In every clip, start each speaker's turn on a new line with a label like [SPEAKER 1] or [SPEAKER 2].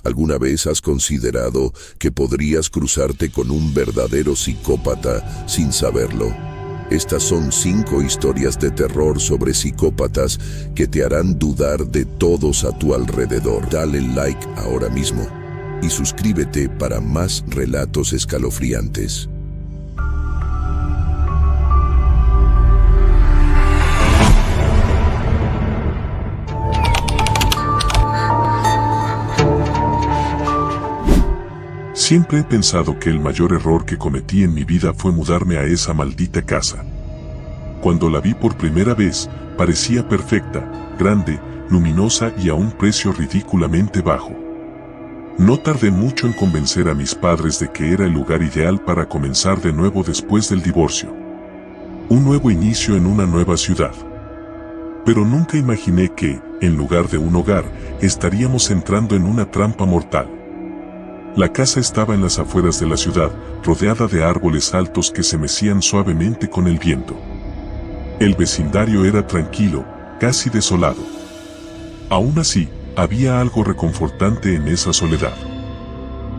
[SPEAKER 1] ¿Alguna vez has considerado que podrías cruzarte con un verdadero psicópata sin saberlo? Estas son 5 historias de terror sobre psicópatas que te harán dudar de todos a tu alrededor. Dale like ahora mismo y suscríbete para más relatos escalofriantes.
[SPEAKER 2] Siempre he pensado que el mayor error que cometí en mi vida fue mudarme a esa maldita casa. Cuando la vi por primera vez, parecía perfecta, grande, luminosa y a un precio ridículamente bajo. No tardé mucho en convencer a mis padres de que era el lugar ideal para comenzar de nuevo después del divorcio. Un nuevo inicio en una nueva ciudad. Pero nunca imaginé que, en lugar de un hogar, estaríamos entrando en una trampa mortal. La casa estaba en las afueras de la ciudad, rodeada de árboles altos que se mecían suavemente con el viento. El vecindario era tranquilo, casi desolado. Aún así, había algo reconfortante en esa soledad.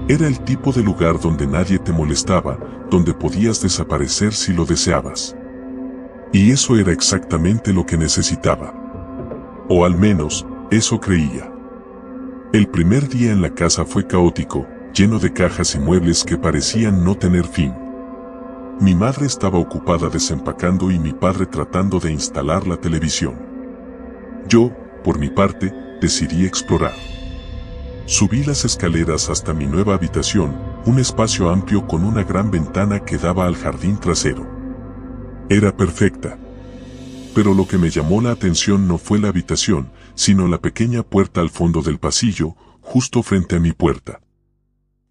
[SPEAKER 2] Era el tipo de lugar donde nadie te molestaba, donde podías desaparecer si lo deseabas. Y eso era exactamente lo que necesitaba. O al menos, eso creía. El primer día en la casa fue caótico, lleno de cajas y muebles que parecían no tener fin. Mi madre estaba ocupada desempacando y mi padre tratando de instalar la televisión. Yo, por mi parte, decidí explorar. Subí las escaleras hasta mi nueva habitación, un espacio amplio con una gran ventana que daba al jardín trasero. Era perfecta. Pero lo que me llamó la atención no fue la habitación, sino la pequeña puerta al fondo del pasillo, justo frente a mi puerta.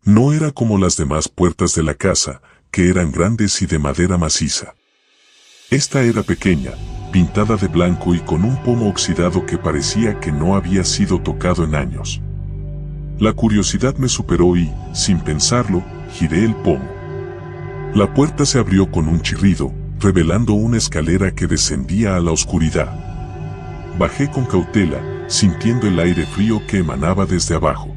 [SPEAKER 2] No era como las demás puertas de la casa, que eran grandes y de madera maciza. Esta era pequeña, pintada de blanco y con un pomo oxidado que parecía que no había sido tocado en años. La curiosidad me superó y, sin pensarlo, giré el pomo. La puerta se abrió con un chirrido, revelando una escalera que descendía a la oscuridad. Bajé con cautela, sintiendo el aire frío que emanaba desde abajo.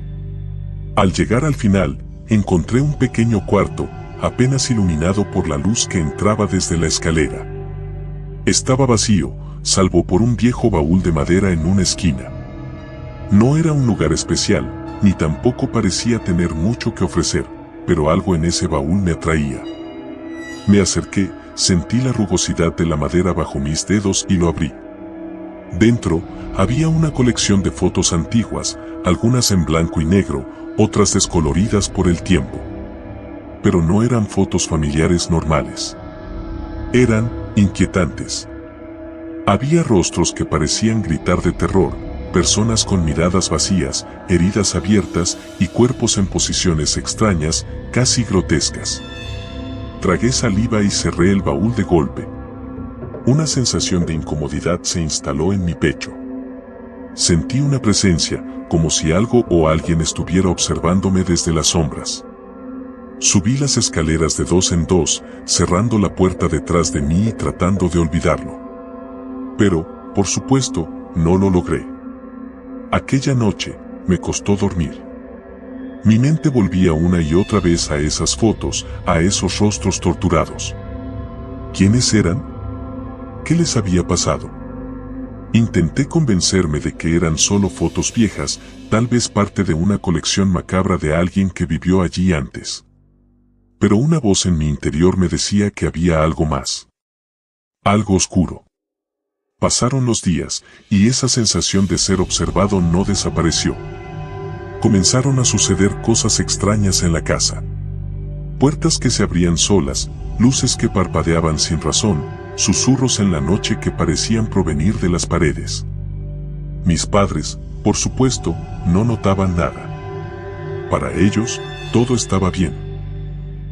[SPEAKER 2] Al llegar al final, encontré un pequeño cuarto, apenas iluminado por la luz que entraba desde la escalera. Estaba vacío, salvo por un viejo baúl de madera en una esquina. No era un lugar especial, ni tampoco parecía tener mucho que ofrecer, pero algo en ese baúl me atraía. Me acerqué, sentí la rugosidad de la madera bajo mis dedos y lo abrí. Dentro, había una colección de fotos antiguas, algunas en blanco y negro, otras descoloridas por el tiempo. Pero no eran fotos familiares normales. Eran inquietantes. Había rostros que parecían gritar de terror, personas con miradas vacías, heridas abiertas y cuerpos en posiciones extrañas, casi grotescas. Tragué saliva y cerré el baúl de golpe. Una sensación de incomodidad se instaló en mi pecho. Sentí una presencia, como si algo o alguien estuviera observándome desde las sombras. Subí las escaleras de 2 en 2, cerrando la puerta detrás de mí y tratando de olvidarlo. Pero, por supuesto, no lo logré. Aquella noche, me costó dormir. Mi mente volvía una y otra vez a esas fotos, a esos rostros torturados. ¿Quiénes eran? ¿Qué les había pasado? Intenté convencerme de que eran solo fotos viejas, tal vez parte de una colección macabra de alguien que vivió allí antes. Pero una voz en mi interior me decía que había algo más. Algo oscuro. Pasaron los días, y esa sensación de ser observado no desapareció. Comenzaron a suceder cosas extrañas en la casa. Puertas que se abrían solas, luces que parpadeaban sin razón, susurros en la noche que parecían provenir de las paredes. Mis padres, por supuesto, no notaban nada. Para ellos, todo estaba bien.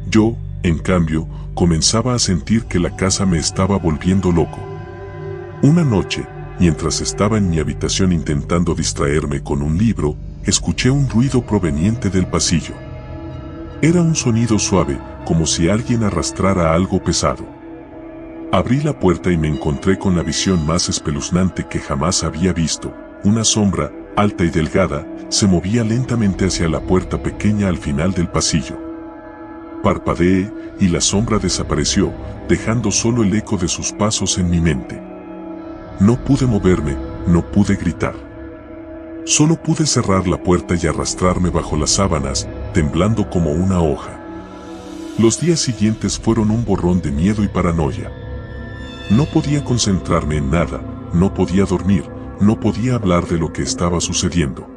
[SPEAKER 2] Yo, en cambio, comenzaba a sentir que la casa me estaba volviendo loco. Una noche, mientras estaba en mi habitación intentando distraerme con un libro, escuché un ruido proveniente del pasillo. Era un sonido suave, como si alguien arrastrara algo pesado. Abrí la puerta y me encontré con la visión más espeluznante que jamás había visto, una sombra, alta y delgada, se movía lentamente hacia la puerta pequeña al final del pasillo. Parpadeé y la sombra desapareció, dejando solo el eco de sus pasos en mi mente. No pude moverme, no pude gritar. Solo pude cerrar la puerta y arrastrarme bajo las sábanas, temblando como una hoja. Los días siguientes fueron un borrón de miedo y paranoia. No podía concentrarme en nada, no podía dormir, no podía hablar de lo que estaba sucediendo.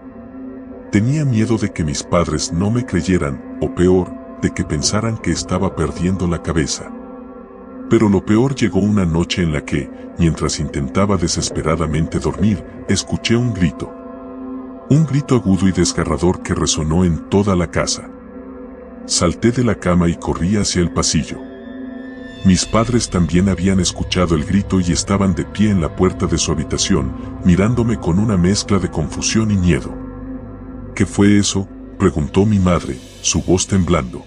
[SPEAKER 2] Tenía miedo de que mis padres no me creyeran, o peor, de que pensaran que estaba perdiendo la cabeza. Pero lo peor llegó una noche en la que, mientras intentaba desesperadamente dormir, escuché un grito. Un grito agudo y desgarrador que resonó en toda la casa. Salté de la cama y corrí hacia el pasillo. Mis padres también habían escuchado el grito y estaban de pie en la puerta de su habitación, mirándome con una mezcla de confusión y miedo. ¿Qué fue eso?, preguntó mi madre, su voz temblando.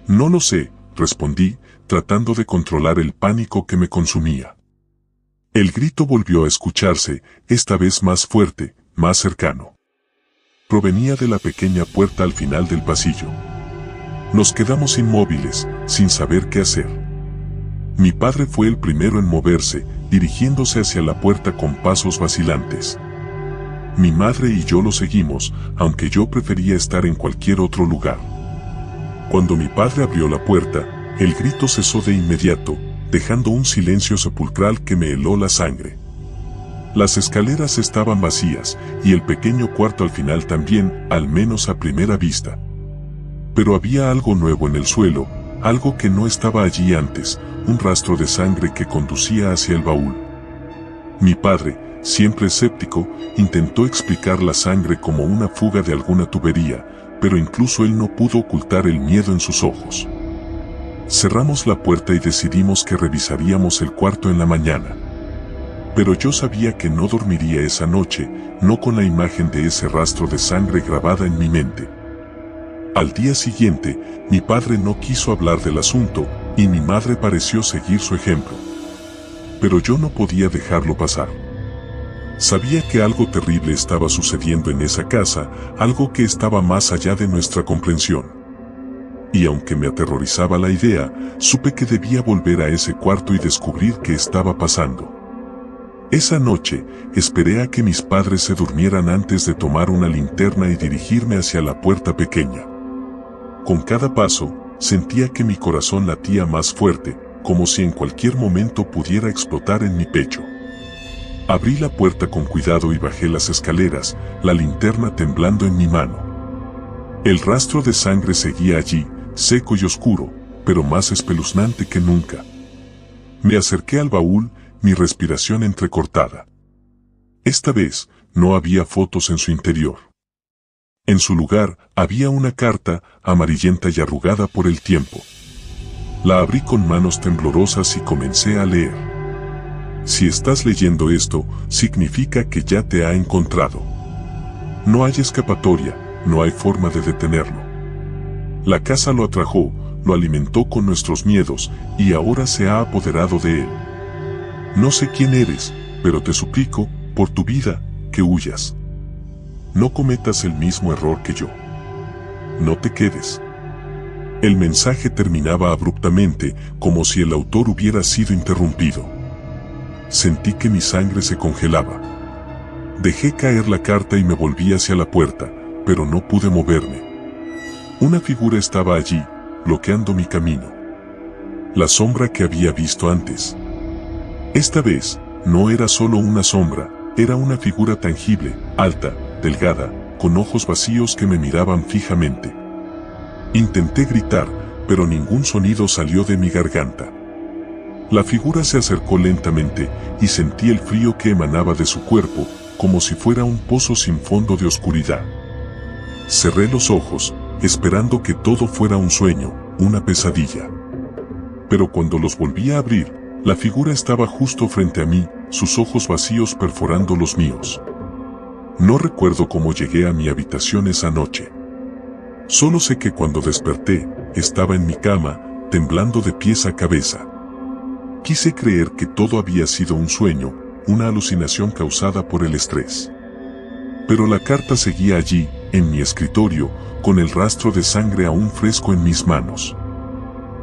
[SPEAKER 2] No lo sé, respondí, tratando de controlar el pánico que me consumía. El grito volvió a escucharse, esta vez más fuerte, más cercano. Provenía de la pequeña puerta al final del pasillo. Nos quedamos inmóviles, sin saber qué hacer. Mi padre fue el primero en moverse, dirigiéndose hacia la puerta con pasos vacilantes. Mi madre y yo lo seguimos, aunque yo prefería estar en cualquier otro lugar. Cuando mi padre abrió la puerta, el grito cesó de inmediato, dejando un silencio sepulcral que me heló la sangre. Las escaleras estaban vacías, y el pequeño cuarto al final también, al menos a primera vista. Pero había algo nuevo en el suelo, algo que no estaba allí antes, un rastro de sangre que conducía hacia el baúl. Mi padre, siempre escéptico, intentó explicar la sangre como una fuga de alguna tubería, pero incluso él no pudo ocultar el miedo en sus ojos. Cerramos la puerta y decidimos que revisaríamos el cuarto en la mañana. Pero yo sabía que no dormiría esa noche, no con la imagen de ese rastro de sangre grabada en mi mente. Al día siguiente, mi padre no quiso hablar del asunto, y mi madre pareció seguir su ejemplo. Pero yo no podía dejarlo pasar. Sabía que algo terrible estaba sucediendo en esa casa, algo que estaba más allá de nuestra comprensión. Y aunque me aterrorizaba la idea, supe que debía volver a ese cuarto y descubrir qué estaba pasando. Esa noche, esperé a que mis padres se durmieran antes de tomar una linterna y dirigirme hacia la puerta pequeña. Con cada paso, sentía que mi corazón latía más fuerte, como si en cualquier momento pudiera explotar en mi pecho. Abrí la puerta con cuidado y bajé las escaleras, la linterna temblando en mi mano. El rastro de sangre seguía allí, seco y oscuro, pero más espeluznante que nunca. Me acerqué al baúl, mi respiración entrecortada. Esta vez, no había fotos en su interior. En su lugar, había una carta, amarillenta y arrugada por el tiempo. La abrí con manos temblorosas y comencé a leer. Si estás leyendo esto, significa que ya te ha encontrado. No hay escapatoria, no hay forma de detenerlo. La casa lo atrajo, lo alimentó con nuestros miedos, y ahora se ha apoderado de él. No sé quién eres, pero te suplico, por tu vida, que huyas. No cometas el mismo error que yo. No te quedes. El mensaje terminaba abruptamente, como si el autor hubiera sido interrumpido. Sentí que mi sangre se congelaba. Dejé caer la carta y me volví hacia la puerta, pero no pude moverme. Una figura estaba allí, bloqueando mi camino. La sombra que había visto antes. Esta vez, no era solo una sombra, era una figura tangible, alta, delgada, con ojos vacíos que me miraban fijamente. Intenté gritar, pero ningún sonido salió de mi garganta. La figura se acercó lentamente, y sentí el frío que emanaba de su cuerpo, como si fuera un pozo sin fondo de oscuridad. Cerré los ojos, esperando que todo fuera un sueño, una pesadilla. Pero cuando los volví a abrir, la figura estaba justo frente a mí, sus ojos vacíos perforando los míos. No recuerdo cómo llegué a mi habitación esa noche. Solo sé que cuando desperté, estaba en mi cama, temblando de pies a cabeza. Quise creer que todo había sido un sueño, una alucinación causada por el estrés. Pero la carta seguía allí, en mi escritorio, con el rastro de sangre aún fresco en mis manos.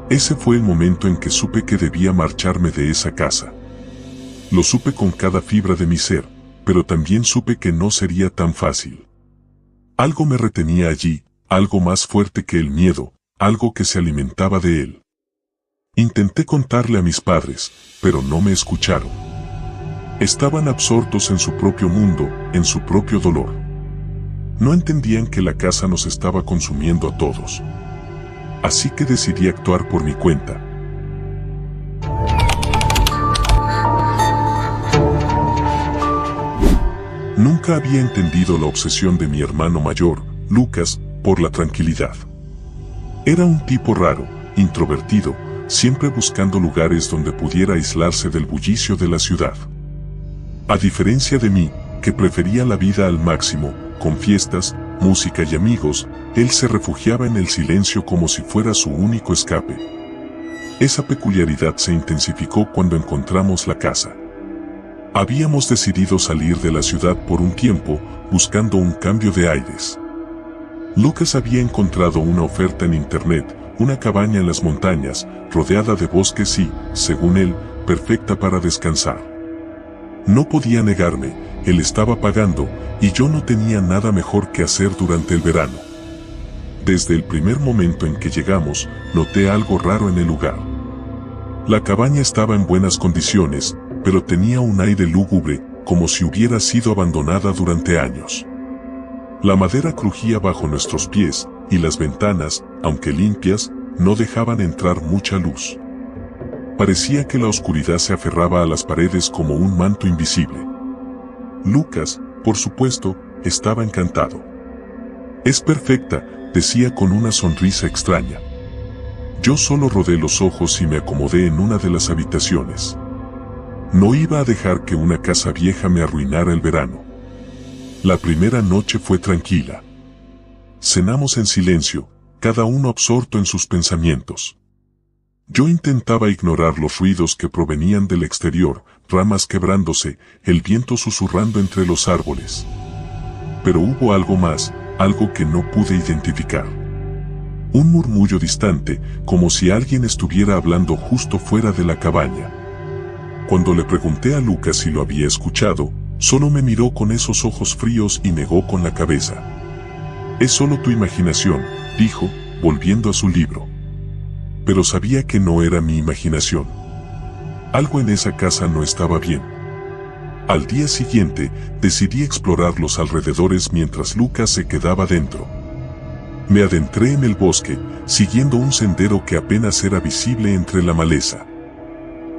[SPEAKER 2] Ese fue el momento en que supe que debía marcharme de esa casa. Lo supe con cada fibra de mi ser, pero también supe que no sería tan fácil. Algo me retenía allí, algo más fuerte que el miedo, algo que se alimentaba de él. Intenté contarle a mis padres, pero no me escucharon. Estaban absortos en su propio mundo, en su propio dolor. No entendían que la casa nos estaba consumiendo a todos. Así que decidí actuar por mi cuenta. Nunca había entendido la obsesión de mi hermano mayor, Lucas, por la tranquilidad. Era un tipo raro, introvertido, siempre buscando lugares donde pudiera aislarse del bullicio de la ciudad. A diferencia de mí, que prefería la vida al máximo, con fiestas, música y amigos, él se refugiaba en el silencio como si fuera su único escape. Esa peculiaridad se intensificó cuando encontramos la casa. Habíamos decidido salir de la ciudad por un tiempo, buscando un cambio de aires. Lucas había encontrado una oferta en internet, una cabaña en las montañas, rodeada de bosques y, según él, perfecta para descansar. No podía negarme, él estaba pagando, y yo no tenía nada mejor que hacer durante el verano. Desde el primer momento en que llegamos, noté algo raro en el lugar. La cabaña estaba en buenas condiciones, pero tenía un aire lúgubre, como si hubiera sido abandonada durante años. La madera crujía bajo nuestros pies, y las ventanas, aunque limpias, no dejaban entrar mucha luz. Parecía que la oscuridad se aferraba a las paredes como un manto invisible. Lucas, por supuesto, estaba encantado. «Es perfecta», decía con una sonrisa extraña. Yo solo rodé los ojos y me acomodé en una de las habitaciones. No iba a dejar que una casa vieja me arruinara el verano. La primera noche fue tranquila. Cenamos en silencio, cada uno absorto en sus pensamientos. Yo intentaba ignorar los ruidos que provenían del exterior, ramas quebrándose, el viento susurrando entre los árboles. Pero hubo algo más, algo que no pude identificar. Un murmullo distante, como si alguien estuviera hablando justo fuera de la cabaña. Cuando le pregunté a Lucas si lo había escuchado, solo me miró con esos ojos fríos y negó con la cabeza. «Es solo tu imaginación», dijo, volviendo a su libro. Pero sabía que no era mi imaginación. Algo en esa casa no estaba bien. Al día siguiente, decidí explorar los alrededores mientras Lucas se quedaba dentro. Me adentré en el bosque, siguiendo un sendero que apenas era visible entre la maleza.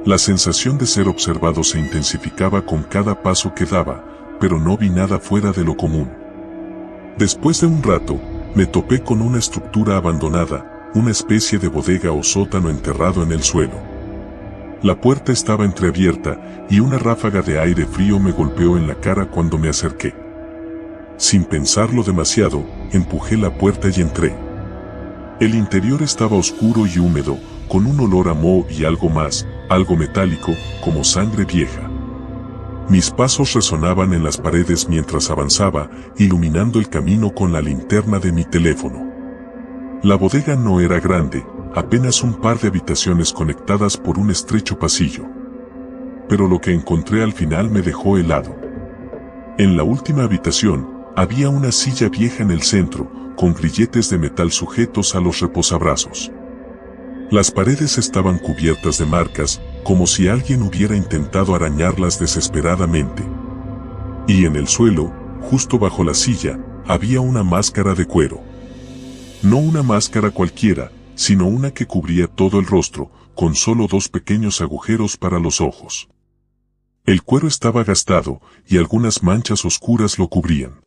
[SPEAKER 2] La sensación de ser observado se intensificaba con cada paso que daba, pero no vi nada fuera de lo común. Después de un rato, me topé con una estructura abandonada, una especie de bodega o sótano enterrado en el suelo. La puerta estaba entreabierta y una ráfaga de aire frío me golpeó en la cara cuando me acerqué. Sin pensarlo demasiado, empujé la puerta y entré. El interior estaba oscuro y húmedo, con un olor a moho y algo más, algo metálico, como sangre vieja. Mis pasos resonaban en las paredes mientras avanzaba, iluminando el camino con la linterna de mi teléfono. La bodega no era grande, apenas un par de habitaciones conectadas por un estrecho pasillo. Pero lo que encontré al final me dejó helado. En la última habitación, había una silla vieja en el centro, con grilletes de metal sujetos a los reposabrazos. Las paredes estaban cubiertas de marcas, como si alguien hubiera intentado arañarlas desesperadamente. Y en el suelo, justo bajo la silla, había una máscara de cuero. No una máscara cualquiera, sino una que cubría todo el rostro, con solo 2 pequeños agujeros para los ojos. El cuero estaba gastado, y algunas manchas oscuras lo cubrían.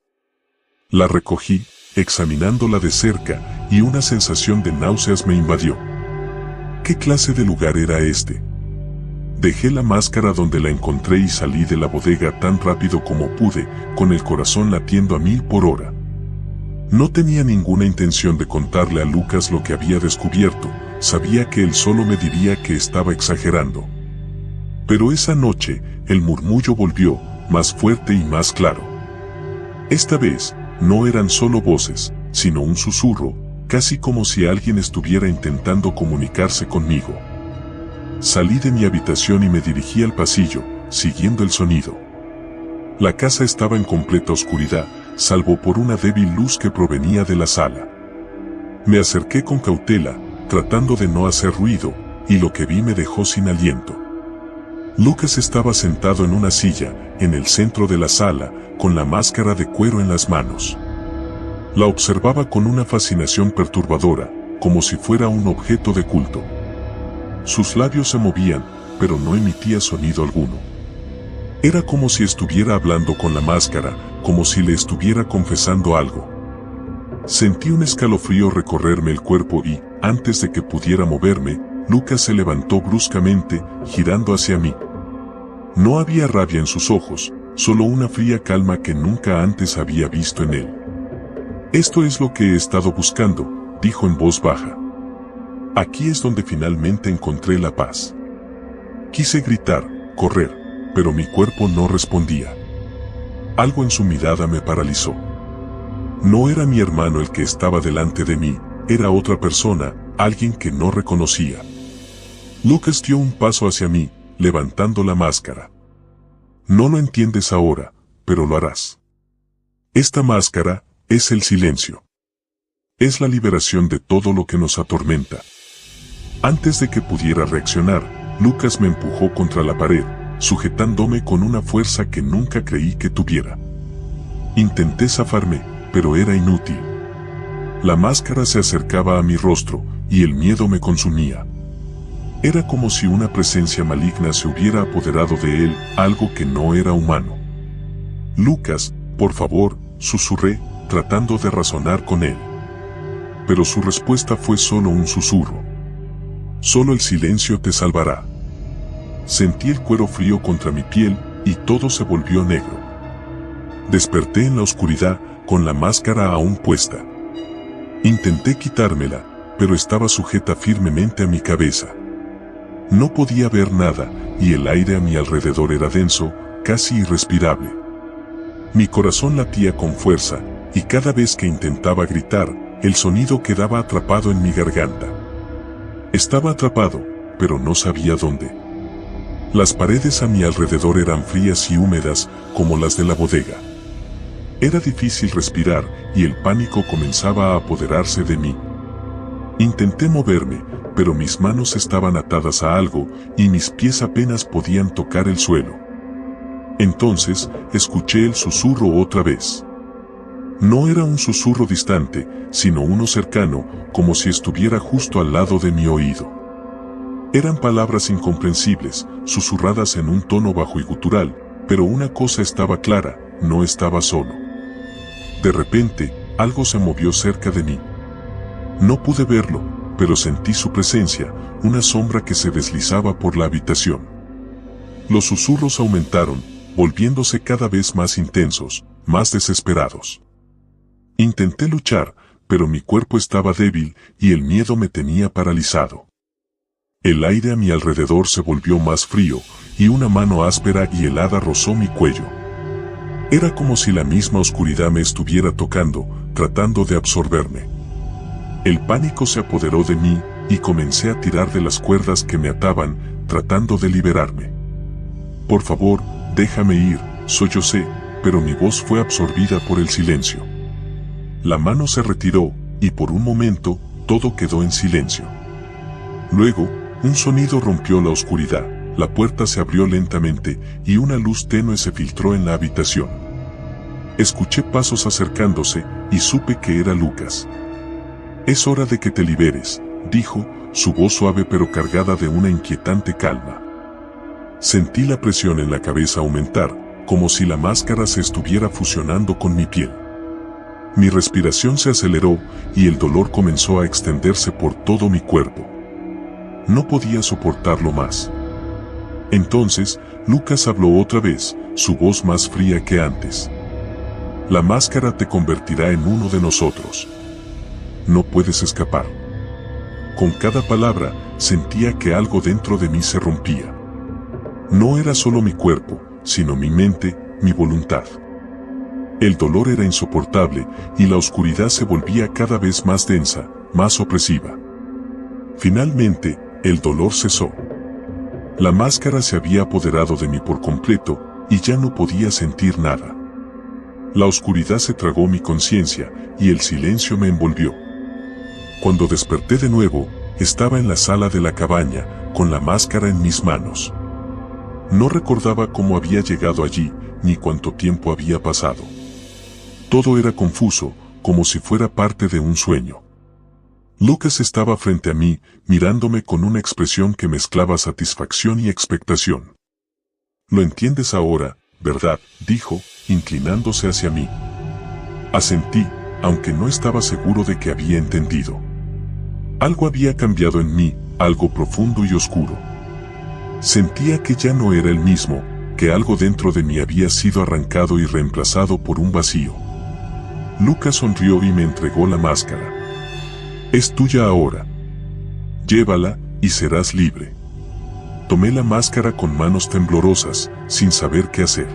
[SPEAKER 2] La recogí, examinándola de cerca, y una sensación de náuseas me invadió. ¿Qué clase de lugar era este? Dejé la máscara donde la encontré y salí de la bodega tan rápido como pude, con el corazón latiendo a 1000 por hora. No tenía ninguna intención de contarle a Lucas lo que había descubierto, sabía que él solo me diría que estaba exagerando. Pero esa noche, el murmullo volvió, más fuerte y más claro. Esta vez, no eran solo voces, sino un susurro, casi como si alguien estuviera intentando comunicarse conmigo. Salí de mi habitación y me dirigí al pasillo, siguiendo el sonido. La casa estaba en completa oscuridad, salvo por una débil luz que provenía de la sala. Me acerqué con cautela, tratando de no hacer ruido, y lo que vi me dejó sin aliento. Lucas estaba sentado en una silla, en el centro de la sala, con la máscara de cuero en las manos. La observaba con una fascinación perturbadora, como si fuera un objeto de culto. Sus labios se movían, pero no emitía sonido alguno. Era como si estuviera hablando con la máscara, como si le estuviera confesando algo. Sentí un escalofrío recorrerme el cuerpo y, antes de que pudiera moverme, Lucas se levantó bruscamente, girando hacia mí. No había rabia en sus ojos, solo una fría calma que nunca antes había visto en él. «Esto es lo que he estado buscando», dijo en voz baja. «Aquí es donde finalmente encontré la paz». Quise gritar, correr, pero mi cuerpo no respondía. Algo en su mirada me paralizó. No era mi hermano el que estaba delante de mí, era otra persona, alguien que no reconocía. Lucas dio un paso hacia mí, levantando la máscara. «No lo entiendes ahora, pero lo harás. Esta máscara es el silencio. Es la liberación de todo lo que nos atormenta». Antes de que pudiera reaccionar, Lucas me empujó contra la pared, sujetándome con una fuerza que nunca creí que tuviera. Intenté zafarme, pero era inútil. La máscara se acercaba a mi rostro, y el miedo me consumía. Era como si una presencia maligna se hubiera apoderado de él, algo que no era humano. «Lucas, por favor», susurré, tratando de razonar con él. Pero su respuesta fue solo un susurro. «Solo el silencio te salvará». Sentí el cuero frío contra mi piel, y todo se volvió negro. Desperté en la oscuridad, con la máscara aún puesta. Intenté quitármela, pero estaba sujeta firmemente a mi cabeza. No podía ver nada, y el aire a mi alrededor era denso, casi irrespirable. Mi corazón latía con fuerza, y cada vez que intentaba gritar, el sonido quedaba atrapado en mi garganta. Estaba atrapado, pero no sabía dónde. Las paredes a mi alrededor eran frías y húmedas, como las de la bodega. Era difícil respirar, y el pánico comenzaba a apoderarse de mí. Intenté moverme, pero mis manos estaban atadas a algo, y mis pies apenas podían tocar el suelo. Entonces, escuché el susurro otra vez. No era un susurro distante, sino uno cercano, como si estuviera justo al lado de mi oído. Eran palabras incomprensibles, susurradas en un tono bajo y gutural, pero una cosa estaba clara, no estaba solo. De repente, algo se movió cerca de mí. No pude verlo, pero sentí su presencia, una sombra que se deslizaba por la habitación. Los susurros aumentaron, volviéndose cada vez más intensos, más desesperados. Intenté luchar, pero mi cuerpo estaba débil y el miedo me tenía paralizado. El aire a mi alrededor se volvió más frío, y una mano áspera y helada rozó mi cuello. Era como si la misma oscuridad me estuviera tocando, tratando de absorberme. El pánico se apoderó de mí, y comencé a tirar de las cuerdas que me ataban, tratando de liberarme. «Por favor, déjame ir», sollocé, pero mi voz fue absorbida por el silencio. La mano se retiró, y por un momento, todo quedó en silencio. Luego, un sonido rompió la oscuridad, la puerta se abrió lentamente, y una luz tenue se filtró en la habitación. Escuché pasos acercándose, y supe que era Lucas. «Es hora de que te liberes», dijo, su voz suave pero cargada de una inquietante calma. Sentí la presión en la cabeza aumentar, como si la máscara se estuviera fusionando con mi piel. Mi respiración se aceleró, y el dolor comenzó a extenderse por todo mi cuerpo. No podía soportarlo más. Entonces, Lucas habló otra vez, su voz más fría que antes. «La máscara te convertirá en uno de nosotros. No puedes escapar». Con cada palabra, sentía que algo dentro de mí se rompía. No era solo mi cuerpo, sino mi mente, mi voluntad. El dolor era insoportable y la oscuridad se volvía cada vez más densa, más opresiva. Finalmente, el dolor cesó. La máscara se había apoderado de mí por completo y ya no podía sentir nada. La oscuridad se tragó mi conciencia y el silencio me envolvió. Cuando desperté de nuevo, estaba en la sala de la cabaña, con la máscara en mis manos. No recordaba cómo había llegado allí, ni cuánto tiempo había pasado. Todo era confuso, como si fuera parte de un sueño. Lucas estaba frente a mí, mirándome con una expresión que mezclaba satisfacción y expectación. «Lo entiendes ahora, ¿verdad?», dijo, inclinándose hacia mí. Asentí, aunque no estaba seguro de que había entendido. Algo había cambiado en mí, algo profundo y oscuro. Sentía que ya no era el mismo, que algo dentro de mí había sido arrancado y reemplazado por un vacío. Lucas sonrió y me entregó la máscara. «Es tuya ahora. Llévala y serás libre». Tomé la máscara con manos temblorosas, sin saber qué hacer.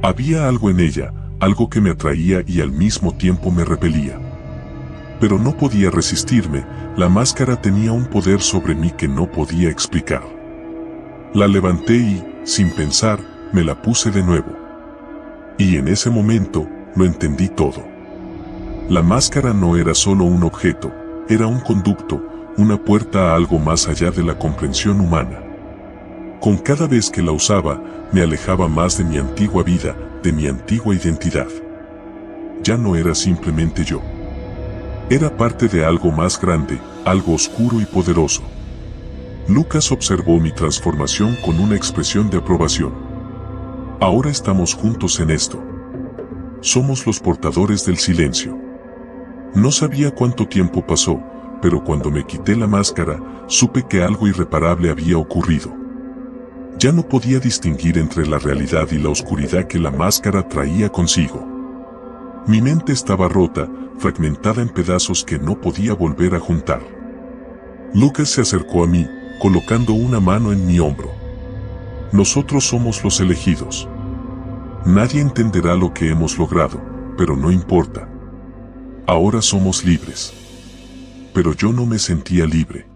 [SPEAKER 2] Había algo en ella, algo que me atraía y al mismo tiempo me repelía. Pero no podía resistirme, la máscara tenía un poder sobre mí que no podía explicar. La levanté y, sin pensar, me la puse de nuevo. Y en ese momento, lo entendí todo. La máscara no era solo un objeto, era un conducto, una puerta a algo más allá de la comprensión humana. Con cada vez que la usaba, me alejaba más de mi antigua vida, de mi antigua identidad. Ya no era simplemente yo. Era parte de algo más grande, algo oscuro y poderoso. Lucas observó mi transformación con una expresión de aprobación. «Ahora estamos juntos en esto. Somos los portadores del silencio». No sabía cuánto tiempo pasó, pero cuando me quité la máscara, supe que algo irreparable había ocurrido. Ya no podía distinguir entre la realidad y la oscuridad que la máscara traía consigo. Mi mente estaba rota, fragmentada en pedazos que no podía volver a juntar. Lucas se acercó a mí, colocando una mano en mi hombro. «Nosotros somos los elegidos. Nadie entenderá lo que hemos logrado, pero no importa. Ahora somos libres». Pero yo no me sentía libre.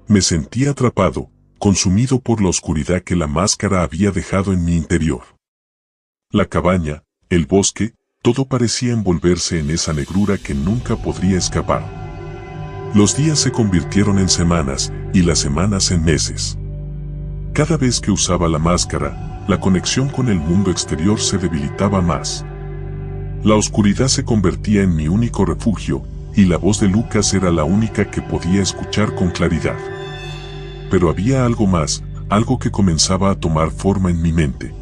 [SPEAKER 2] Me sentía atrapado, consumido por la oscuridad que la máscara había dejado en mi interior. La cabaña, el bosque, todo parecía envolverse en esa negrura que nunca podría escapar. Los días se convirtieron en semanas, y las semanas en meses. Cada vez que usaba la máscara, la conexión con el mundo exterior se debilitaba más. La oscuridad se convertía en mi único refugio, y la voz de Lucas era la única que podía escuchar con claridad. Pero había algo más, algo que comenzaba a tomar forma en mi mente.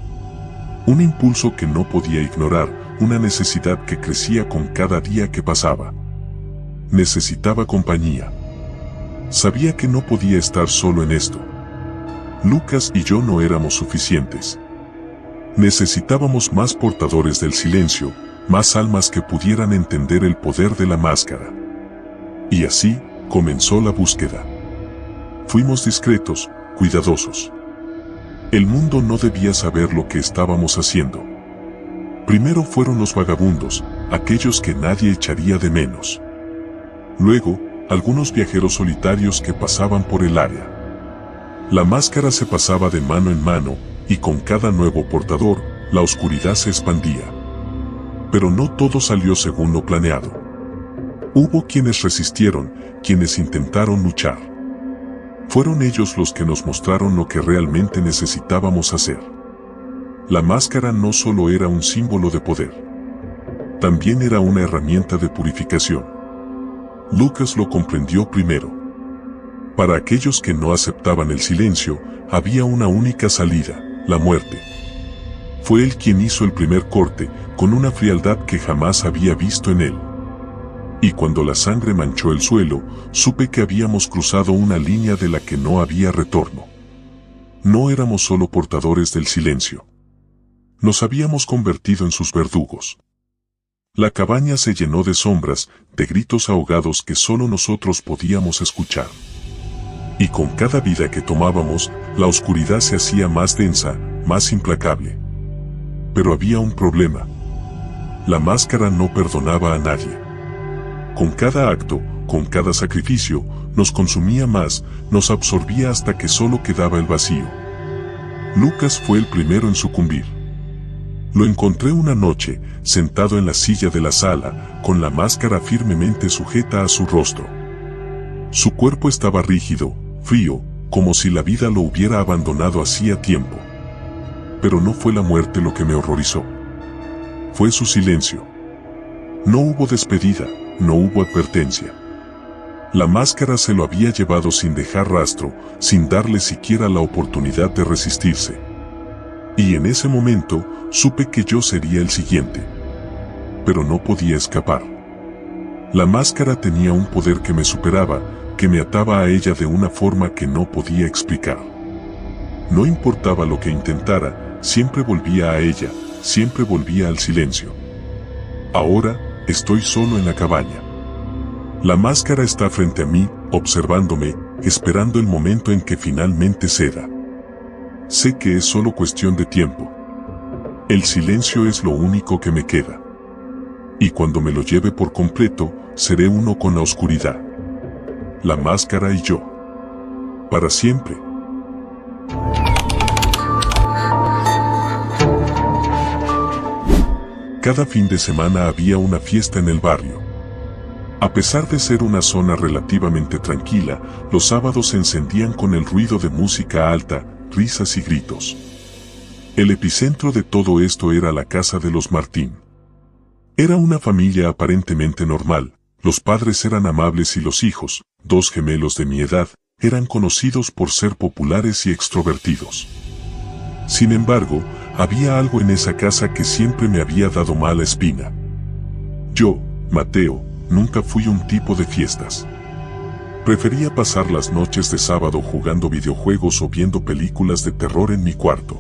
[SPEAKER 2] Un impulso que no podía ignorar, una necesidad que crecía con cada día que pasaba. Necesitaba compañía. Sabía que no podía estar solo en esto. Lucas y yo no éramos suficientes. Necesitábamos más portadores del silencio, más almas que pudieran entender el poder de la máscara. Y así, comenzó la búsqueda. Fuimos discretos, cuidadosos. El mundo no debía saber lo que estábamos haciendo. Primero fueron los vagabundos, aquellos que nadie echaría de menos. Luego, algunos viajeros solitarios que pasaban por el área. La máscara se pasaba de mano en mano, y con cada nuevo portador, la oscuridad se expandía. Pero no todo salió según lo planeado. Hubo quienes resistieron, quienes intentaron luchar. Fueron ellos los que nos mostraron lo que realmente necesitábamos hacer. La máscara no solo era un símbolo de poder. También era una herramienta de purificación. Lucas lo comprendió primero. Para aquellos que no aceptaban el silencio, había una única salida, la muerte. Fue él quien hizo el primer corte, con una frialdad que jamás había visto en él. Y cuando la sangre manchó el suelo, supe que habíamos cruzado una línea de la que no había retorno. No éramos solo portadores del silencio. Nos habíamos convertido en sus verdugos. La cabaña se llenó de sombras, de gritos ahogados que solo nosotros podíamos escuchar. Y con cada vida que tomábamos, la oscuridad se hacía más densa, más implacable. Pero había un problema. la máscara no perdonaba a nadie. Con cada acto, con cada sacrificio, nos consumía más, nos absorbía hasta que solo quedaba el vacío. Lucas fue el primero en sucumbir. Lo encontré una noche, sentado en la silla de la sala, con la máscara firmemente sujeta a su rostro. Su cuerpo estaba rígido, frío, como si la vida lo hubiera abandonado hacía tiempo. Pero no fue la muerte lo que me horrorizó. Fue su silencio. No hubo despedida, no hubo advertencia. La máscara se lo había llevado sin dejar rastro, sin darle siquiera la oportunidad de resistirse. Y en ese momento, supe que yo sería el siguiente. Pero no podía escapar. La máscara tenía un poder que me superaba, que me ataba a ella de una forma que no podía explicar. No importaba lo que intentara, siempre volvía a ella, siempre volvía al silencio. Ahora, estoy solo en la cabaña. La máscara está frente a mí, observándome, esperando el momento en que finalmente ceda. Sé que es solo cuestión de tiempo. El silencio es lo único que me queda. Y cuando me lo lleve por completo, seré uno con la oscuridad. La máscara y yo. Para siempre. Cada fin de semana había una fiesta en el barrio. A pesar de ser una zona relativamente tranquila, los sábados se encendían con el ruido de música alta, risas y gritos. El epicentro de todo esto era la casa de los Martín. Era una familia aparentemente normal, los padres eran amables y los hijos, dos gemelos de mi edad, eran conocidos por ser populares y extrovertidos. Sin embargo, había algo en esa casa que siempre me había dado mala espina. Yo, Mateo, nunca fui un tipo de fiestas. Prefería pasar las noches de sábado jugando videojuegos o viendo películas de terror en mi cuarto.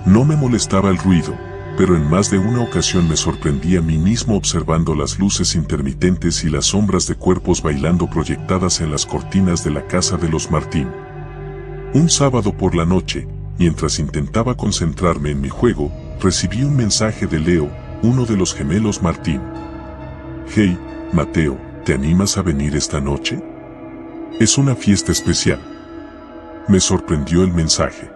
[SPEAKER 2] No me molestaba el ruido, pero en más de una ocasión me sorprendí a mí mismo observando las luces intermitentes y las sombras de cuerpos bailando proyectadas en las cortinas de la casa de los Martín. Un sábado por la noche, mientras intentaba concentrarme en mi juego, recibí un mensaje de Leo, uno de los gemelos Martín. «Hey, Mateo, ¿te animas a venir esta noche? Es una fiesta especial». Me sorprendió el mensaje.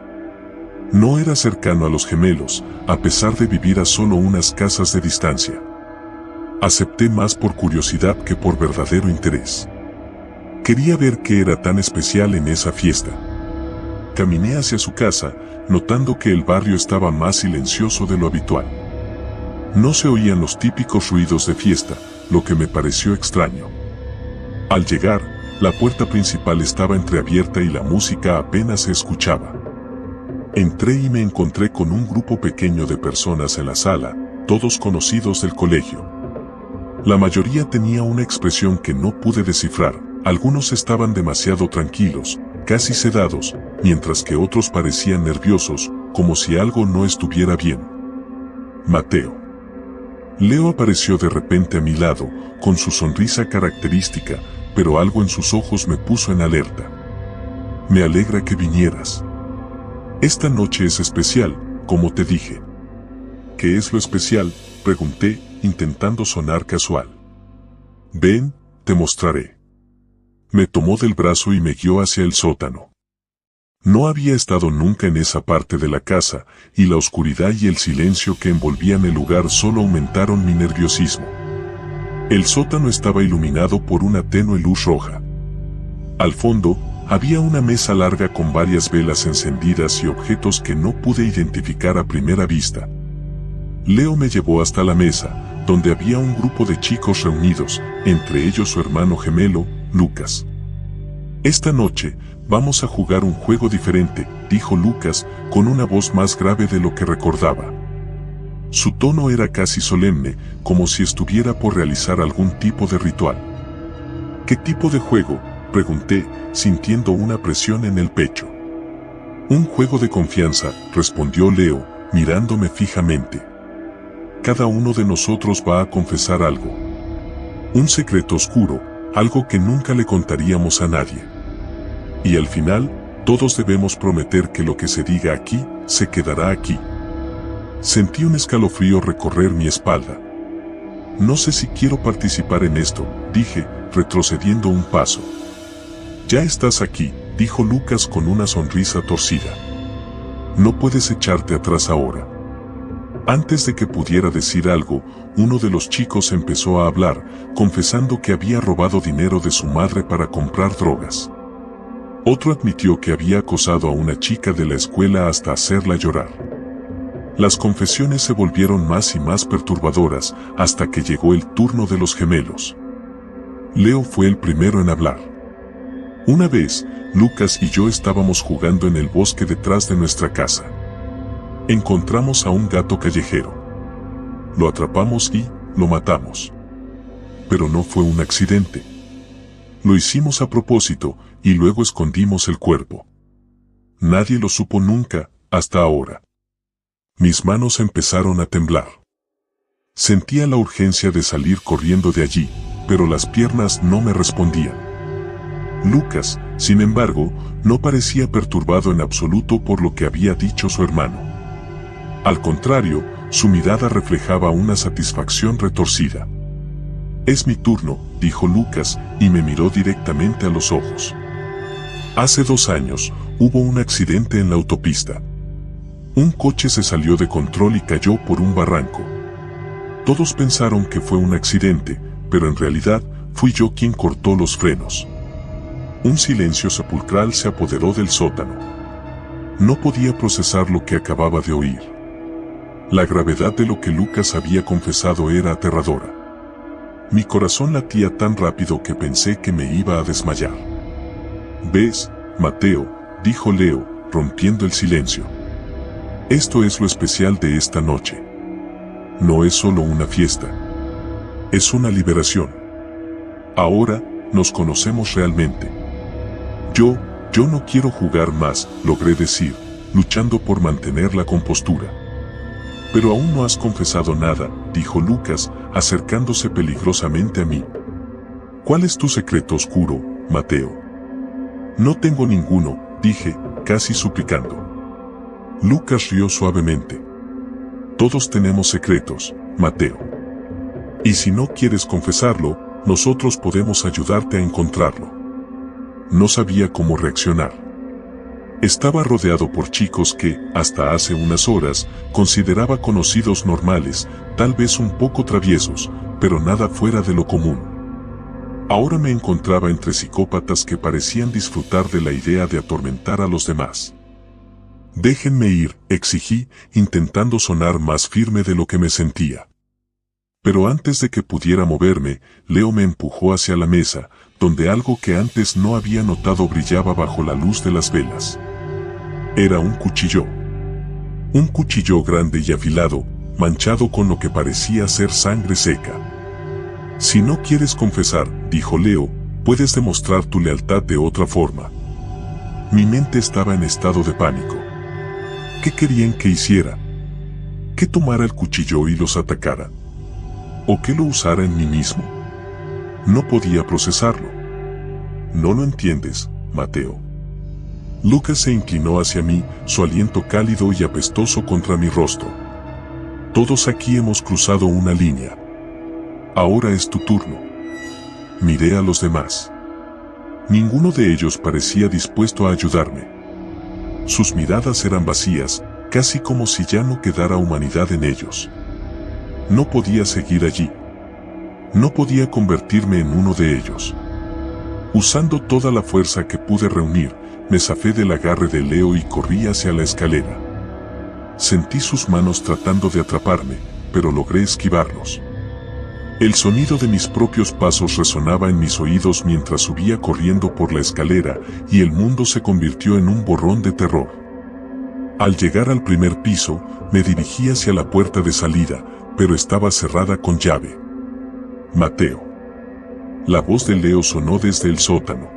[SPEAKER 2] No era cercano a los gemelos, a pesar de vivir a solo unas casas de distancia. Acepté más por curiosidad que por verdadero interés. Quería ver qué era tan especial en esa fiesta. Caminé hacia su casa, notando que el barrio estaba más silencioso de lo habitual. No se oían los típicos ruidos de fiesta, lo que me pareció extraño. Al llegar, la puerta principal estaba entreabierta y la música apenas se escuchaba. Entré y me encontré con un grupo pequeño de personas en la sala, todos conocidos del colegio. La mayoría tenía una expresión que no pude descifrar, algunos estaban demasiado tranquilos, casi sedados, mientras que otros parecían nerviosos, como si algo no estuviera bien. Mateo. Leo apareció de repente a mi lado, con su sonrisa característica, pero algo en sus ojos me puso en alerta. Me alegra que vinieras. Esta noche es especial, como te dije. ¿Qué es lo especial?, pregunté, intentando sonar casual. Ven, te mostraré. Me tomó del brazo y me guió hacia el sótano. No había estado nunca en esa parte de la casa, y la oscuridad y el silencio que envolvían el lugar solo aumentaron mi nerviosismo. El sótano estaba iluminado por una tenue luz roja. Al fondo, había una mesa larga con varias velas encendidas y objetos que no pude identificar a primera vista. Leo me llevó hasta la mesa, donde había un grupo de chicos reunidos, entre ellos su hermano gemelo, Lucas. Esta noche, vamos a jugar un juego diferente, dijo Lucas, con una voz más grave de lo que recordaba. Su tono era casi solemne, como si estuviera por realizar algún tipo de ritual. ¿Qué tipo de juego?, pregunté, sintiendo una presión en el pecho. Un juego de confianza, respondió Leo, mirándome fijamente. Cada uno de nosotros va a confesar algo. Un secreto oscuro, algo que nunca le contaríamos a nadie. Y al final, todos debemos prometer que lo que se diga aquí, se quedará aquí. Sentí un escalofrío recorrer mi espalda. No sé si quiero participar en esto, dije, retrocediendo un paso. Ya estás aquí, dijo Lucas con una sonrisa torcida. No puedes echarte atrás ahora. Antes de que pudiera decir algo, uno de los chicos empezó a hablar, confesando que había robado dinero de su madre para comprar drogas. Otro admitió que había acosado a una chica de la escuela hasta hacerla llorar. Las confesiones se volvieron más y más perturbadoras hasta que llegó el turno de los gemelos. Leo fue el primero en hablar. Una vez, Lucas y yo estábamos jugando en el bosque detrás de nuestra casa. Encontramos a un gato callejero. Lo atrapamos y lo matamos. Pero no fue un accidente. Lo hicimos a propósito y luego escondimos el cuerpo. Nadie lo supo nunca, hasta ahora. Mis manos empezaron a temblar. Sentía la urgencia de salir corriendo de allí, pero las piernas no me respondían. Lucas, sin embargo, no parecía perturbado en absoluto por lo que había dicho su hermano. Al contrario, su mirada reflejaba una satisfacción retorcida. Es mi turno, dijo Lucas, y me miró directamente a los ojos. Hace 2 años, hubo un accidente en la autopista. Un coche se salió de control y cayó por un barranco. Todos pensaron que fue un accidente, pero en realidad fui yo quien cortó los frenos. Un silencio sepulcral se apoderó del sótano. No podía procesar lo que acababa de oír. La gravedad de lo que Lucas había confesado era aterradora. Mi corazón latía tan rápido que pensé que me iba a desmayar. ¿Ves, Mateo?, dijo Leo, rompiendo el silencio. Esto es lo especial de esta noche. No es solo una fiesta. Es una liberación. Ahora, nos conocemos realmente. Yo no quiero jugar más, logré decir, luchando por mantener la compostura. Pero aún no has confesado nada, dijo Lucas, acercándose peligrosamente a mí. ¿Cuál es tu secreto oscuro, Mateo? No tengo ninguno, dije, casi suplicando. Lucas rió suavemente. Todos tenemos secretos, Mateo. Y si no quieres confesarlo, nosotros podemos ayudarte a encontrarlo. No sabía cómo reaccionar. Estaba rodeado por chicos que, hasta hace unas horas, consideraba conocidos normales, tal vez un poco traviesos, pero nada fuera de lo común. Ahora me encontraba entre psicópatas que parecían disfrutar de la idea de atormentar a los demás. Déjenme ir, exigí, intentando sonar más firme de lo que me sentía. Pero antes de que pudiera moverme, Leo me empujó hacia la mesa, donde algo que antes no había notado brillaba bajo la luz de las velas. Era un cuchillo. Un cuchillo grande y afilado, manchado con lo que parecía ser sangre seca. Si no quieres confesar, dijo Leo, puedes demostrar tu lealtad de otra forma. Mi mente estaba en estado de pánico. ¿Qué querían que hiciera? ¿Que tomara el cuchillo y los atacara? ¿O que lo usara en mí mismo? No podía procesarlo. No lo entiendes, Mateo. Lucas se inclinó hacia mí, su aliento cálido y apestoso contra mi rostro. Todos aquí hemos cruzado una línea. Ahora es tu turno. Miré a los demás. Ninguno de ellos parecía dispuesto a ayudarme. Sus miradas eran vacías, casi como si ya no quedara humanidad en ellos. No podía seguir allí. No podía convertirme en uno de ellos. Usando toda la fuerza que pude reunir, me zafé del agarre de Leo y corrí hacia la escalera. Sentí sus manos tratando de atraparme, pero logré esquivarlos. El sonido de mis propios pasos resonaba en mis oídos mientras subía corriendo por la escalera y el mundo se convirtió en un borrón de terror. Al llegar al primer piso, me dirigí hacia la puerta de salida, pero estaba cerrada con llave. Mateo. La voz de Leo sonó desde el sótano.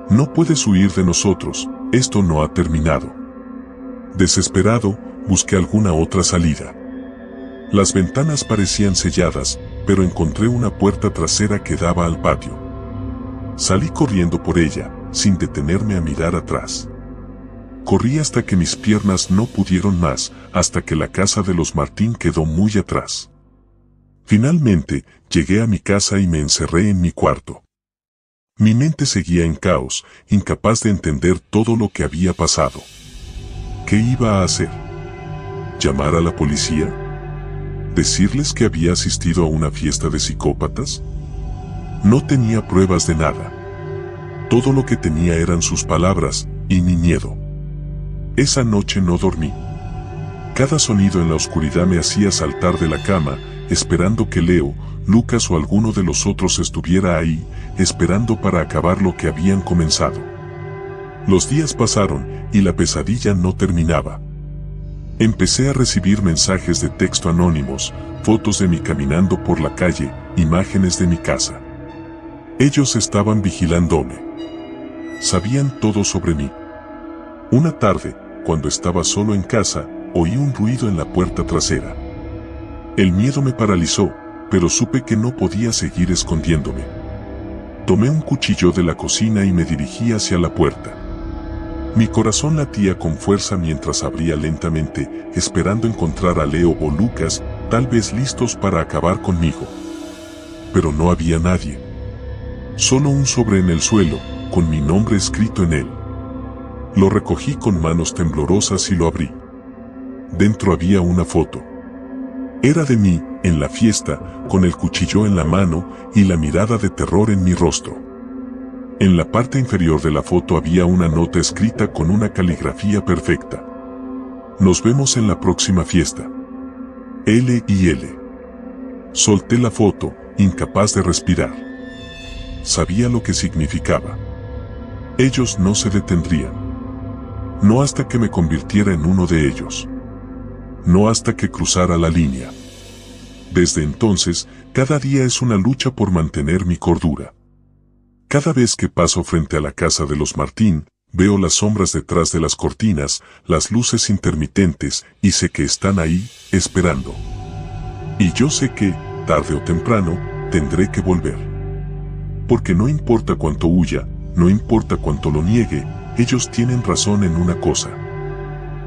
[SPEAKER 2] No puedes huir de nosotros, esto no ha terminado. Desesperado, busqué alguna otra salida. Las ventanas parecían selladas, pero encontré una puerta trasera que daba al patio. Salí corriendo por ella, sin detenerme a mirar atrás. Corrí hasta que mis piernas no pudieron más, hasta que la casa de los Martín quedó muy atrás. Finalmente, llegué a mi casa y me encerré en mi cuarto. Mi mente seguía en caos, incapaz de entender todo lo que había pasado. ¿Qué iba a hacer? ¿Llamar a la policía? ¿Decirles que había asistido a una fiesta de psicópatas? No tenía pruebas de nada. Todo lo que tenía eran sus palabras y mi miedo. Esa noche no dormí. Cada sonido en la oscuridad me hacía saltar de la cama, esperando que Leo, Lucas o alguno de los otros estuviera ahí, esperando para acabar lo que habían comenzado. Los días pasaron y la pesadilla no terminaba. Empecé a recibir mensajes de texto anónimos, fotos de mí caminando por la calle, imágenes de mi casa. Ellos estaban vigilándome. Sabían todo sobre mí. Una tarde, cuando estaba solo en casa, oí un ruido en la puerta trasera. El miedo me paralizó, pero supe que no podía seguir escondiéndome. Tomé un cuchillo de la cocina y me dirigí hacia la puerta. Mi corazón latía con fuerza mientras abría lentamente, esperando encontrar a Leo o Lucas, tal vez listos para acabar conmigo. Pero no había nadie. Solo un sobre en el suelo, con mi nombre escrito en él. Lo recogí con manos temblorosas y lo abrí. Dentro había una foto. Era de mí, en la fiesta, con el cuchillo en la mano y la mirada de terror en mi rostro. En la parte inferior de la foto había una nota escrita con una caligrafía perfecta. Nos vemos en la próxima fiesta. L y L. Solté la foto, incapaz de respirar. Sabía lo que significaba. Ellos no se detendrían. No hasta que me convirtiera en uno de ellos. No hasta que cruzara la línea. Desde entonces, cada día es una lucha por mantener mi cordura. Cada vez que paso frente a la casa de los Martín, veo las sombras detrás de las cortinas, las luces intermitentes, y sé que están ahí, esperando. Y yo sé que, tarde o temprano, tendré que volver. Porque no importa cuánto huya, no importa cuánto lo niegue, ellos tienen razón en una cosa.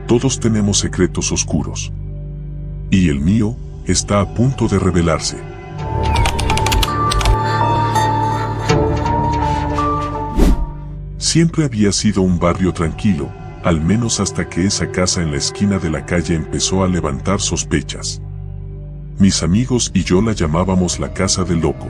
[SPEAKER 2] Todos tenemos secretos oscuros. Y el mío está a punto de revelarse. Siempre había sido un barrio tranquilo, al menos hasta que esa casa en la esquina de la calle empezó a levantar sospechas. Mis amigos y yo la llamábamos la casa del loco.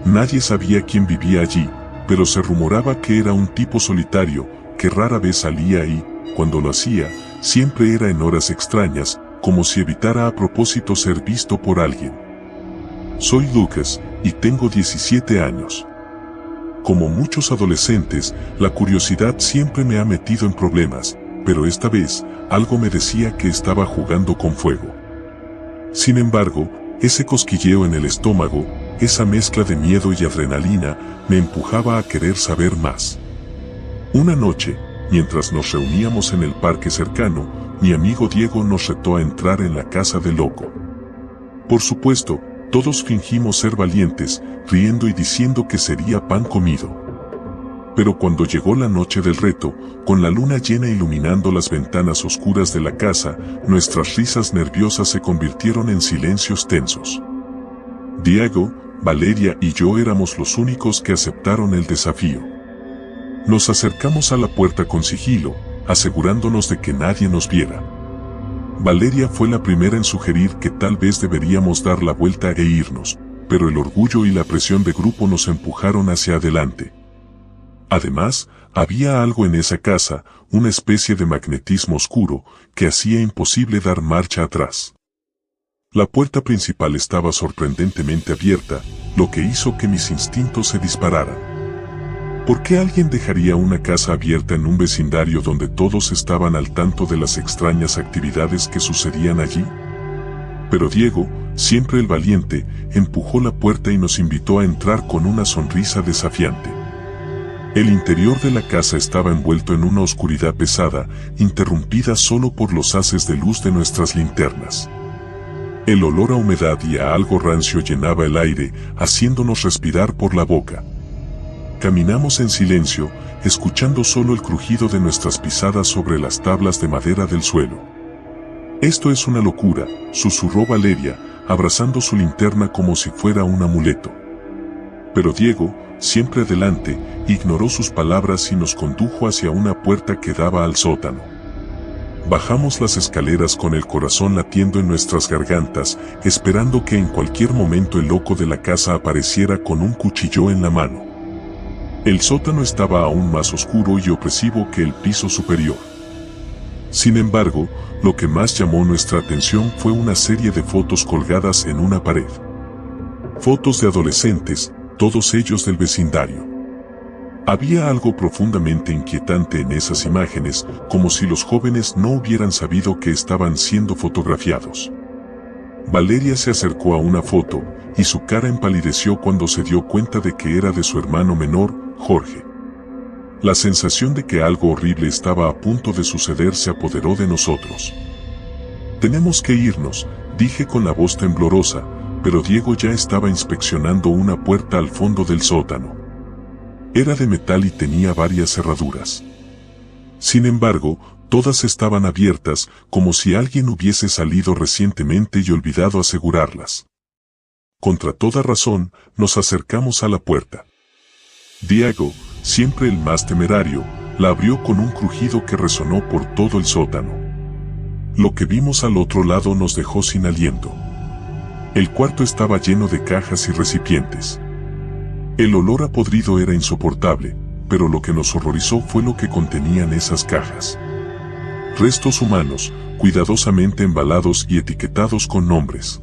[SPEAKER 2] Nadie sabía quién vivía allí, pero se rumoraba que era un tipo solitario, que rara vez salía y, cuando lo hacía, siempre era en horas extrañas, como si evitara a propósito ser visto por alguien. Soy Lucas, y tengo 17 años. Como muchos adolescentes, la curiosidad siempre me ha metido en problemas, pero esta vez, algo me decía que estaba jugando con fuego. Sin embargo, ese cosquilleo en el estómago, esa mezcla de miedo y adrenalina, me empujaba a querer saber más. Una noche, mientras nos reuníamos en el parque cercano, mi amigo Diego nos retó a entrar en la casa del loco. Por supuesto, todos fingimos ser valientes, riendo y diciendo que sería pan comido. Pero cuando llegó la noche del reto, con la luna llena iluminando las ventanas oscuras de la casa, nuestras risas nerviosas se convirtieron en silencios tensos. Diego, Valeria y yo éramos los únicos que aceptaron el desafío. Nos acercamos a la puerta con sigilo, asegurándonos de que nadie nos viera. Valeria fue la primera en sugerir que tal vez deberíamos dar la vuelta e irnos, pero el orgullo y la presión de grupo nos empujaron hacia adelante. Además, había algo en esa casa, una especie de magnetismo oscuro, que hacía imposible dar marcha atrás. La puerta principal estaba sorprendentemente abierta, lo que hizo que mis instintos se dispararan. ¿Por qué alguien dejaría una casa abierta en un vecindario donde todos estaban al tanto de las extrañas actividades que sucedían allí? Pero Diego, siempre el valiente, empujó la puerta y nos invitó a entrar con una sonrisa desafiante. El interior de la casa estaba envuelto en una oscuridad pesada, interrumpida solo por los haces de luz de nuestras linternas. El olor a humedad y a algo rancio llenaba el aire, haciéndonos respirar por la boca. Caminamos en silencio, escuchando solo el crujido de nuestras pisadas sobre las tablas de madera del suelo. «Esto es una locura», susurró Valeria, abrazando su linterna como si fuera un amuleto. Pero Diego, siempre adelante, ignoró sus palabras y nos condujo hacia una puerta que daba al sótano. Bajamos las escaleras con el corazón latiendo en nuestras gargantas, esperando que en cualquier momento el loco de la casa apareciera con un cuchillo en la mano. El sótano estaba aún más oscuro y opresivo que el piso superior. Sin embargo, lo que más llamó nuestra atención fue una serie de fotos colgadas en una pared. Fotos de adolescentes, todos ellos del vecindario. Había algo profundamente inquietante en esas imágenes, como si los jóvenes no hubieran sabido que estaban siendo fotografiados. Valeria se acercó a una foto, y su cara empalideció cuando se dio cuenta de que era de su hermano menor, Jorge. La sensación de que algo horrible estaba a punto de suceder se apoderó de nosotros. «Tenemos que irnos», dije con la voz temblorosa, pero Diego ya estaba inspeccionando una puerta al fondo del sótano. Era de metal y tenía varias cerraduras. Sin embargo, todas estaban abiertas, como si alguien hubiese salido recientemente y olvidado asegurarlas. Contra toda razón, nos acercamos a la puerta. Diego, siempre el más temerario, la abrió con un crujido que resonó por todo el sótano. Lo que vimos al otro lado nos dejó sin aliento. El cuarto estaba lleno de cajas y recipientes. El olor a podrido era insoportable, pero lo que nos horrorizó fue lo que contenían esas cajas. Restos humanos, cuidadosamente embalados y etiquetados con nombres.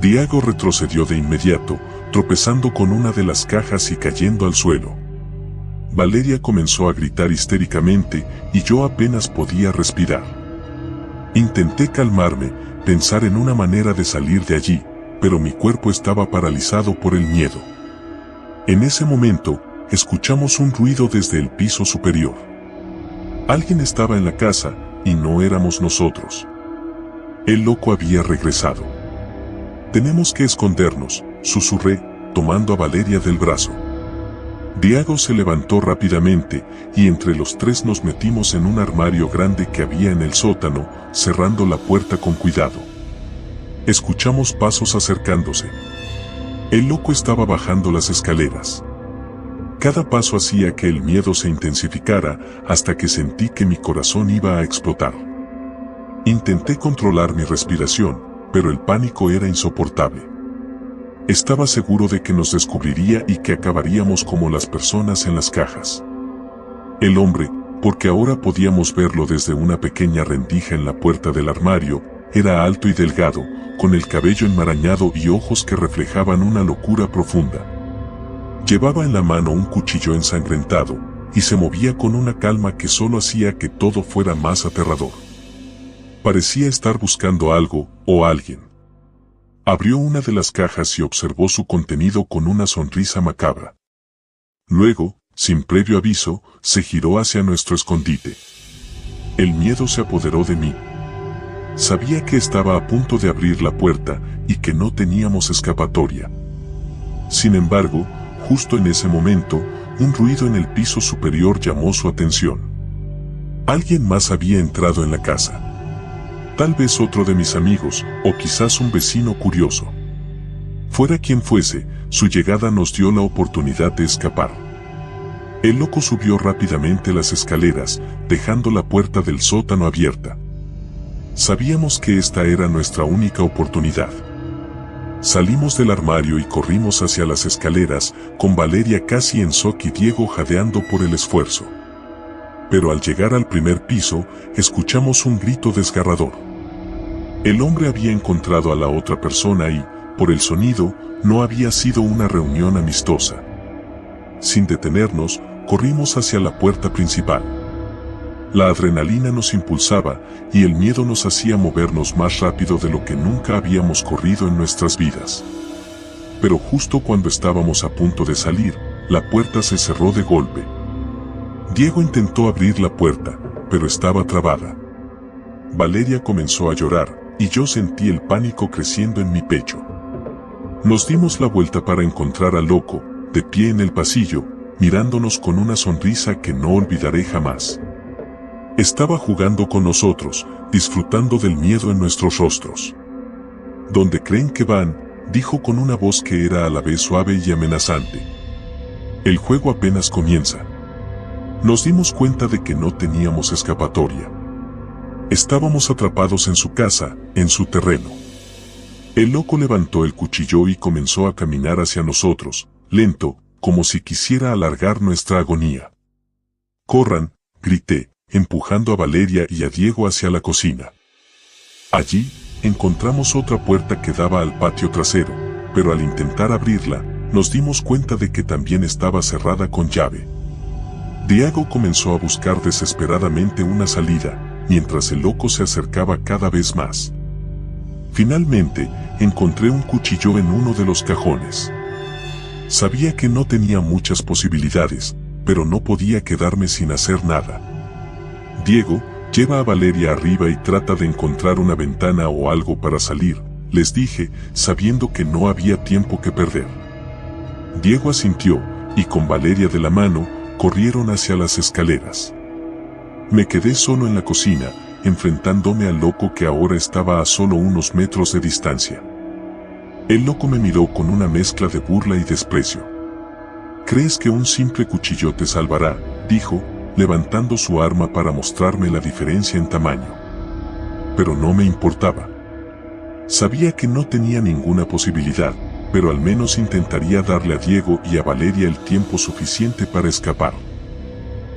[SPEAKER 2] Diego retrocedió de inmediato, tropezando con una de las cajas y cayendo al suelo. Valeria comenzó a gritar histéricamente y yo apenas podía respirar. Intenté calmarme, pensar en una manera de salir de allí, pero mi cuerpo estaba paralizado por el miedo. En ese momento, escuchamos un ruido desde el piso superior. Alguien estaba en la casa, y no éramos nosotros. El loco había regresado. «Tenemos que escondernos», susurré, tomando a Valeria del brazo. Diego se levantó rápidamente, y entre los tres nos metimos en un armario grande que había en el sótano, cerrando la puerta con cuidado. Escuchamos pasos acercándose. El loco estaba bajando las escaleras. Cada paso hacía que el miedo se intensificara, hasta que sentí que mi corazón iba a explotar. Intenté controlar mi respiración, pero el pánico era insoportable. Estaba seguro de que nos descubriría y que acabaríamos como las personas en las cajas. El hombre, porque ahora podíamos verlo desde una pequeña rendija en la puerta del armario, era alto y delgado, con el cabello enmarañado y ojos que reflejaban una locura profunda. Llevaba en la mano un cuchillo ensangrentado, y se movía con una calma que solo hacía que todo fuera más aterrador. Parecía estar buscando algo, o alguien. Abrió una de las cajas y observó su contenido con una sonrisa macabra. Luego, sin previo aviso, se giró hacia nuestro escondite. El miedo se apoderó de mí. Sabía que estaba a punto de abrir la puerta y que no teníamos escapatoria. Sin embargo, justo en ese momento, un ruido en el piso superior llamó su atención. Alguien más había entrado en la casa. Tal vez otro de mis amigos, o quizás un vecino curioso. Fuera quien fuese, su llegada nos dio la oportunidad de escapar. El loco subió rápidamente las escaleras, dejando la puerta del sótano abierta. Sabíamos que esta era nuestra única oportunidad. Salimos del armario y corrimos hacia las escaleras, con Valeria casi en shock y Diego jadeando por el esfuerzo. Pero al llegar al primer piso, escuchamos un grito desgarrador. El hombre había encontrado a la otra persona y, por el sonido, no había sido una reunión amistosa. Sin detenernos, corrimos hacia la puerta principal. La adrenalina nos impulsaba y el miedo nos hacía movernos más rápido de lo que nunca habíamos corrido en nuestras vidas. Pero justo cuando estábamos a punto de salir, la puerta se cerró de golpe. Diego intentó abrir la puerta, pero estaba trabada. Valeria comenzó a llorar, y yo sentí el pánico creciendo en mi pecho. Nos dimos la vuelta para encontrar al loco, de pie en el pasillo, mirándonos con una sonrisa que no olvidaré jamás. Estaba jugando con nosotros, disfrutando del miedo en nuestros rostros. ¿Dónde creen que van?, dijo con una voz que era a la vez suave y amenazante. El juego apenas comienza. Nos dimos cuenta de que no teníamos escapatoria. Estábamos atrapados en su casa, en su terreno. El loco levantó el cuchillo y comenzó a caminar hacia nosotros, lento, como si quisiera alargar nuestra agonía. «¡Corran!», grité, empujando a Valeria y a Diego hacia la cocina. Allí, encontramos otra puerta que daba al patio trasero, pero al intentar abrirla, nos dimos cuenta de que también estaba cerrada con llave. Diego comenzó a buscar desesperadamente una salida, mientras el loco se acercaba cada vez más. Finalmente, encontré un cuchillo en uno de los cajones. Sabía que no tenía muchas posibilidades, pero no podía quedarme sin hacer nada. Diego, lleva a Valeria arriba y trata de encontrar una ventana o algo para salir, les dije, sabiendo que no había tiempo que perder. Diego asintió, y con Valeria de la mano, corrieron hacia las escaleras. Me quedé solo en la cocina, enfrentándome al loco que ahora estaba a solo unos metros de distancia. El loco me miró con una mezcla de burla y desprecio. «¿Crees que un simple cuchillo te salvará?», dijo, levantando su arma para mostrarme la diferencia en tamaño. Pero no me importaba. Sabía que no tenía ninguna posibilidad, pero al menos intentaría darle a Diego y a Valeria el tiempo suficiente para escapar.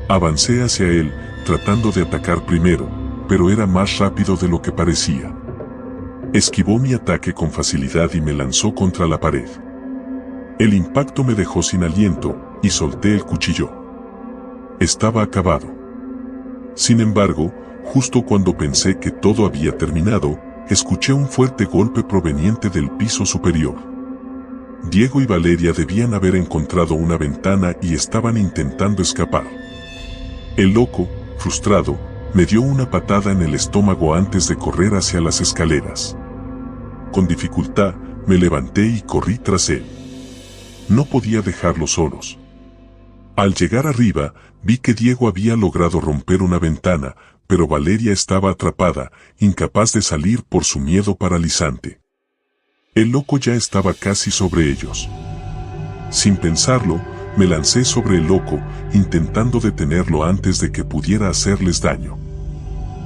[SPEAKER 2] Avancé hacia él, tratando de atacar primero, pero era más rápido de lo que parecía. Esquivó mi ataque con facilidad y me lanzó contra la pared. El impacto me dejó sin aliento, y solté el cuchillo. Estaba acabado. Sin embargo, justo cuando pensé que todo había terminado, escuché un fuerte golpe proveniente del piso superior. Diego y Valeria debían haber encontrado una ventana y estaban intentando escapar. El loco, frustrado, me dio una patada en el estómago antes de correr hacia las escaleras. Con dificultad, me levanté y corrí tras él. No podía dejarlos solos. Al llegar arriba, vi que Diego había logrado romper una ventana, pero Valeria estaba atrapada, incapaz de salir por su miedo paralizante. El loco ya estaba casi sobre ellos. Sin pensarlo, me lancé sobre el loco, intentando detenerlo antes de que pudiera hacerles daño.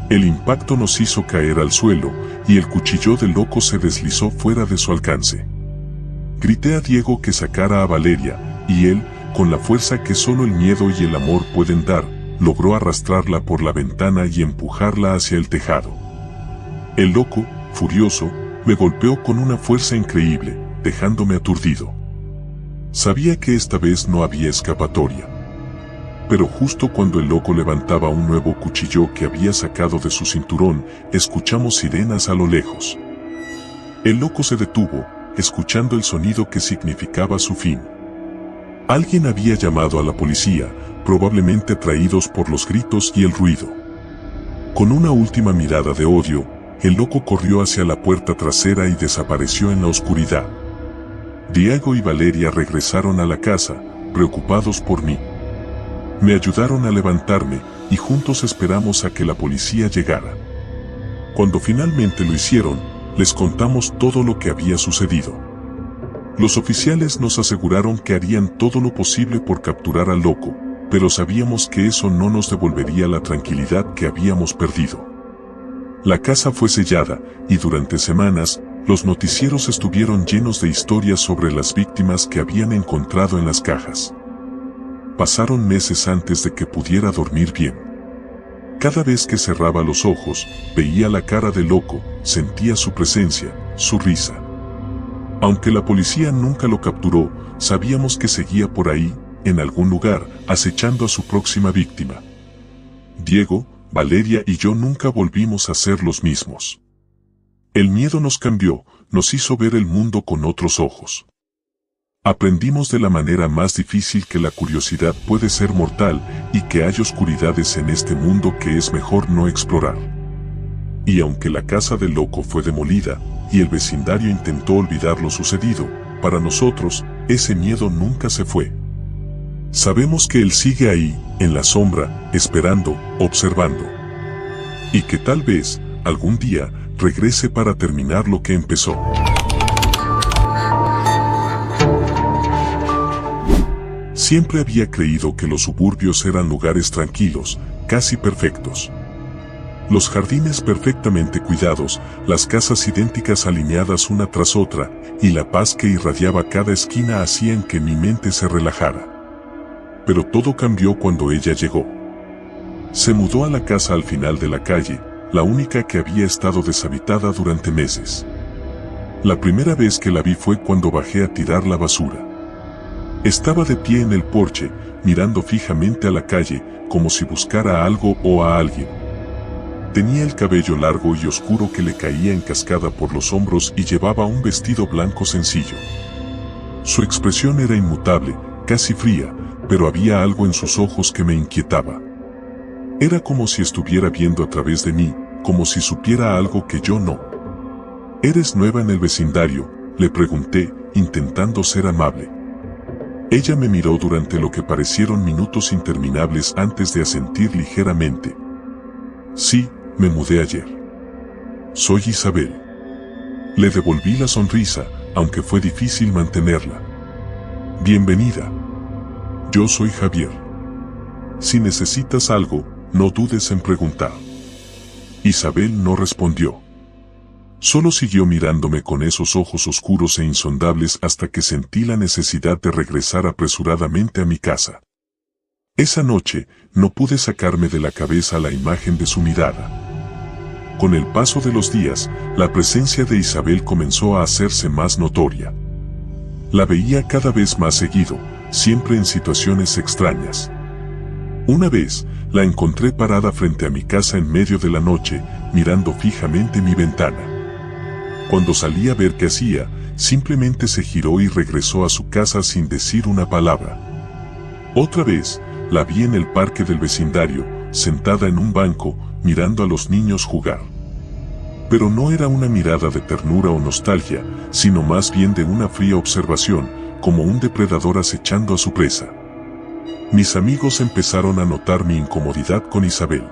[SPEAKER 2] El impacto nos hizo caer al suelo, y el cuchillo del loco se deslizó fuera de su alcance. Grité a Diego que sacara a Valeria, y él, con la fuerza que solo el miedo y el amor pueden dar, logró arrastrarla por la ventana y empujarla hacia el tejado. El loco, furioso, me golpeó con una fuerza increíble, dejándome aturdido. Sabía que esta vez no había escapatoria. Pero justo cuando el loco levantaba un nuevo cuchillo que había sacado de su cinturón, escuchamos sirenas a lo lejos. El loco se detuvo, escuchando el sonido que significaba su fin. Alguien había llamado a la policía, probablemente atraídos por los gritos y el ruido. Con una última mirada de odio, el loco corrió hacia la puerta trasera y desapareció en la oscuridad. Diego y Valeria regresaron a la casa, preocupados por mí. Me ayudaron a levantarme, y juntos esperamos a que la policía llegara. Cuando finalmente lo hicieron, les contamos todo lo que había sucedido. Los oficiales nos aseguraron que harían todo lo posible por capturar al loco, pero sabíamos que eso no nos devolvería la tranquilidad que habíamos perdido. La casa fue sellada, y durante semanas, los noticieros estuvieron llenos de historias sobre las víctimas que habían encontrado en las cajas. Pasaron meses antes de que pudiera dormir bien. Cada vez que cerraba los ojos, veía la cara del loco, sentía su presencia, su risa. Aunque la policía nunca lo capturó, sabíamos que seguía por ahí, en algún lugar, acechando a su próxima víctima. Diego, Valeria y yo nunca volvimos a ser los mismos. El miedo nos cambió, nos hizo ver el mundo con otros ojos. Aprendimos de la manera más difícil que la curiosidad puede ser mortal y que hay oscuridades en este mundo que es mejor no explorar. Y aunque la casa del loco fue demolida y el vecindario intentó olvidar lo sucedido, para nosotros, ese miedo nunca se fue. Sabemos que él sigue ahí, en la sombra, esperando, observando. Y que tal vez, algún día, regrese para terminar lo que empezó. Siempre había creído que los suburbios eran lugares tranquilos, casi perfectos. Los jardines perfectamente cuidados, las casas idénticas alineadas una tras otra, y la paz que irradiaba cada esquina hacían que mi mente se relajara. Pero todo cambió cuando ella llegó. Se mudó a la casa al final de la calle, la única que había estado deshabitada durante meses. La primera vez que la vi fue cuando bajé a tirar la basura. Estaba de pie en el porche, mirando fijamente a la calle, como si buscara a algo o a alguien. Tenía el cabello largo y oscuro que le caía en cascada por los hombros y llevaba un vestido blanco sencillo. Su expresión era inmutable, casi fría, pero había algo en sus ojos que me inquietaba. Era como si estuviera viendo a través de mí, como si supiera algo que yo no. ¿Eres nueva en el vecindario?, le pregunté, intentando ser amable. Ella me miró durante lo que parecieron minutos interminables antes de asentir ligeramente. Sí, me mudé ayer. Soy Isabel. Le devolví la sonrisa, aunque fue difícil mantenerla. Bienvenida. Yo soy Javier. Si necesitas algo, no dudes en preguntar. Isabel no respondió. Solo siguió mirándome con esos ojos oscuros e insondables hasta que sentí la necesidad de regresar apresuradamente a mi casa. Esa noche, no pude sacarme de la cabeza la imagen de su mirada. Con el paso de los días, la presencia de Isabel comenzó a hacerse más notoria. La veía cada vez más seguido, siempre en situaciones extrañas. Una vez, la encontré parada frente a mi casa en medio de la noche, mirando fijamente mi ventana. Cuando salí a ver qué hacía, simplemente se giró y regresó a su casa sin decir una palabra. Otra vez, la vi en el parque del vecindario, sentada en un banco, mirando a los niños jugar. Pero no era una mirada de ternura o nostalgia, sino más bien de una fría observación, como un depredador acechando a su presa. Mis amigos empezaron a notar mi incomodidad con Isabel.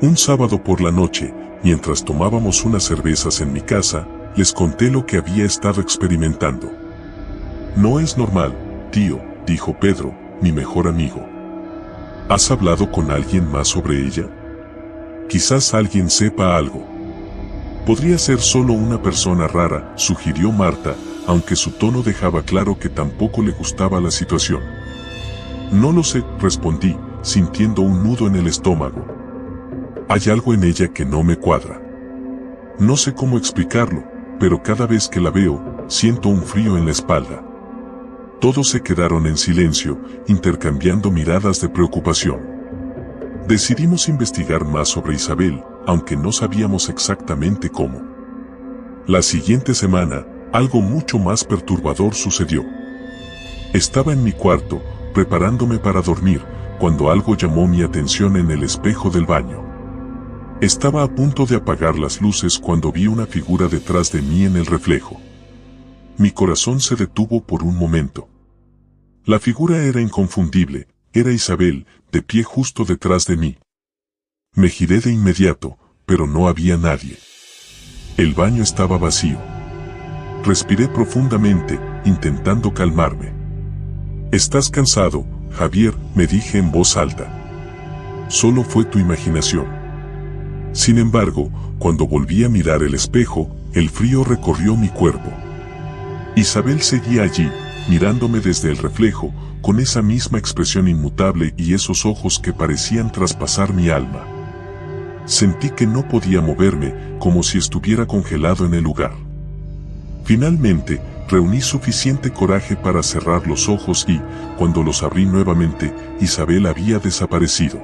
[SPEAKER 2] Un sábado por la noche, mientras tomábamos unas cervezas en mi casa, les conté lo que había estado experimentando. No es normal, tío, dijo Pedro, mi mejor amigo. ¿Has hablado con alguien más sobre ella? Quizás alguien sepa algo. Podría ser solo una persona rara, sugirió Marta, aunque su tono dejaba claro que tampoco le gustaba la situación. No lo sé, respondí, sintiendo un nudo en el estómago. Hay algo en ella que no me cuadra. No sé cómo explicarlo, pero cada vez que la veo, siento un frío en la espalda. Todos se quedaron en silencio, intercambiando miradas de preocupación. Decidimos investigar más sobre Isabel, aunque no sabíamos exactamente cómo. La siguiente semana, algo mucho más perturbador sucedió. Estaba en mi cuarto, preparándome para dormir, cuando algo llamó mi atención en el espejo del baño. Estaba a punto de apagar las luces cuando vi una figura detrás de mí en el reflejo. Mi corazón se detuvo por un momento. La figura era inconfundible, era Isabel, de pie justo detrás de mí. Me giré de inmediato, pero no había nadie. El baño estaba vacío. Respiré profundamente, intentando calmarme. «Estás cansado, Javier», me dije en voz alta. «Solo fue tu imaginación». Sin embargo, cuando volví a mirar el espejo, el frío recorrió mi cuerpo. Isabel seguía allí, mirándome desde el reflejo, con esa misma expresión inmutable y esos ojos que parecían traspasar mi alma. Sentí que no podía moverme, como si estuviera congelado en el lugar. Finalmente, reuní suficiente coraje para cerrar los ojos y, cuando los abrí nuevamente, Isabel había desaparecido.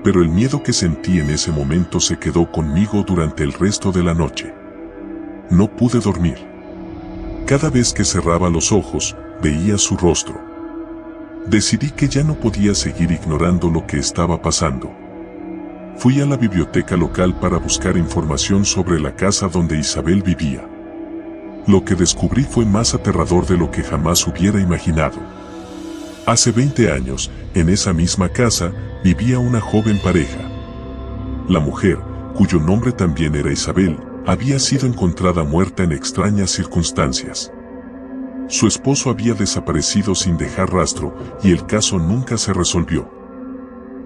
[SPEAKER 2] Pero el miedo que sentí en ese momento se quedó conmigo durante el resto de la noche. No pude dormir. Cada vez que cerraba los ojos, veía su rostro. Decidí que ya no podía seguir ignorando lo que estaba pasando. Fui a la biblioteca local para buscar información sobre la casa donde Isabel vivía. Lo que descubrí fue más aterrador de lo que jamás hubiera imaginado. Hace 20 años, en esa misma casa, vivía una joven pareja. La mujer, cuyo nombre también era Isabel, había sido encontrada muerta en extrañas circunstancias. Su esposo había desaparecido sin dejar rastro y el caso nunca se resolvió.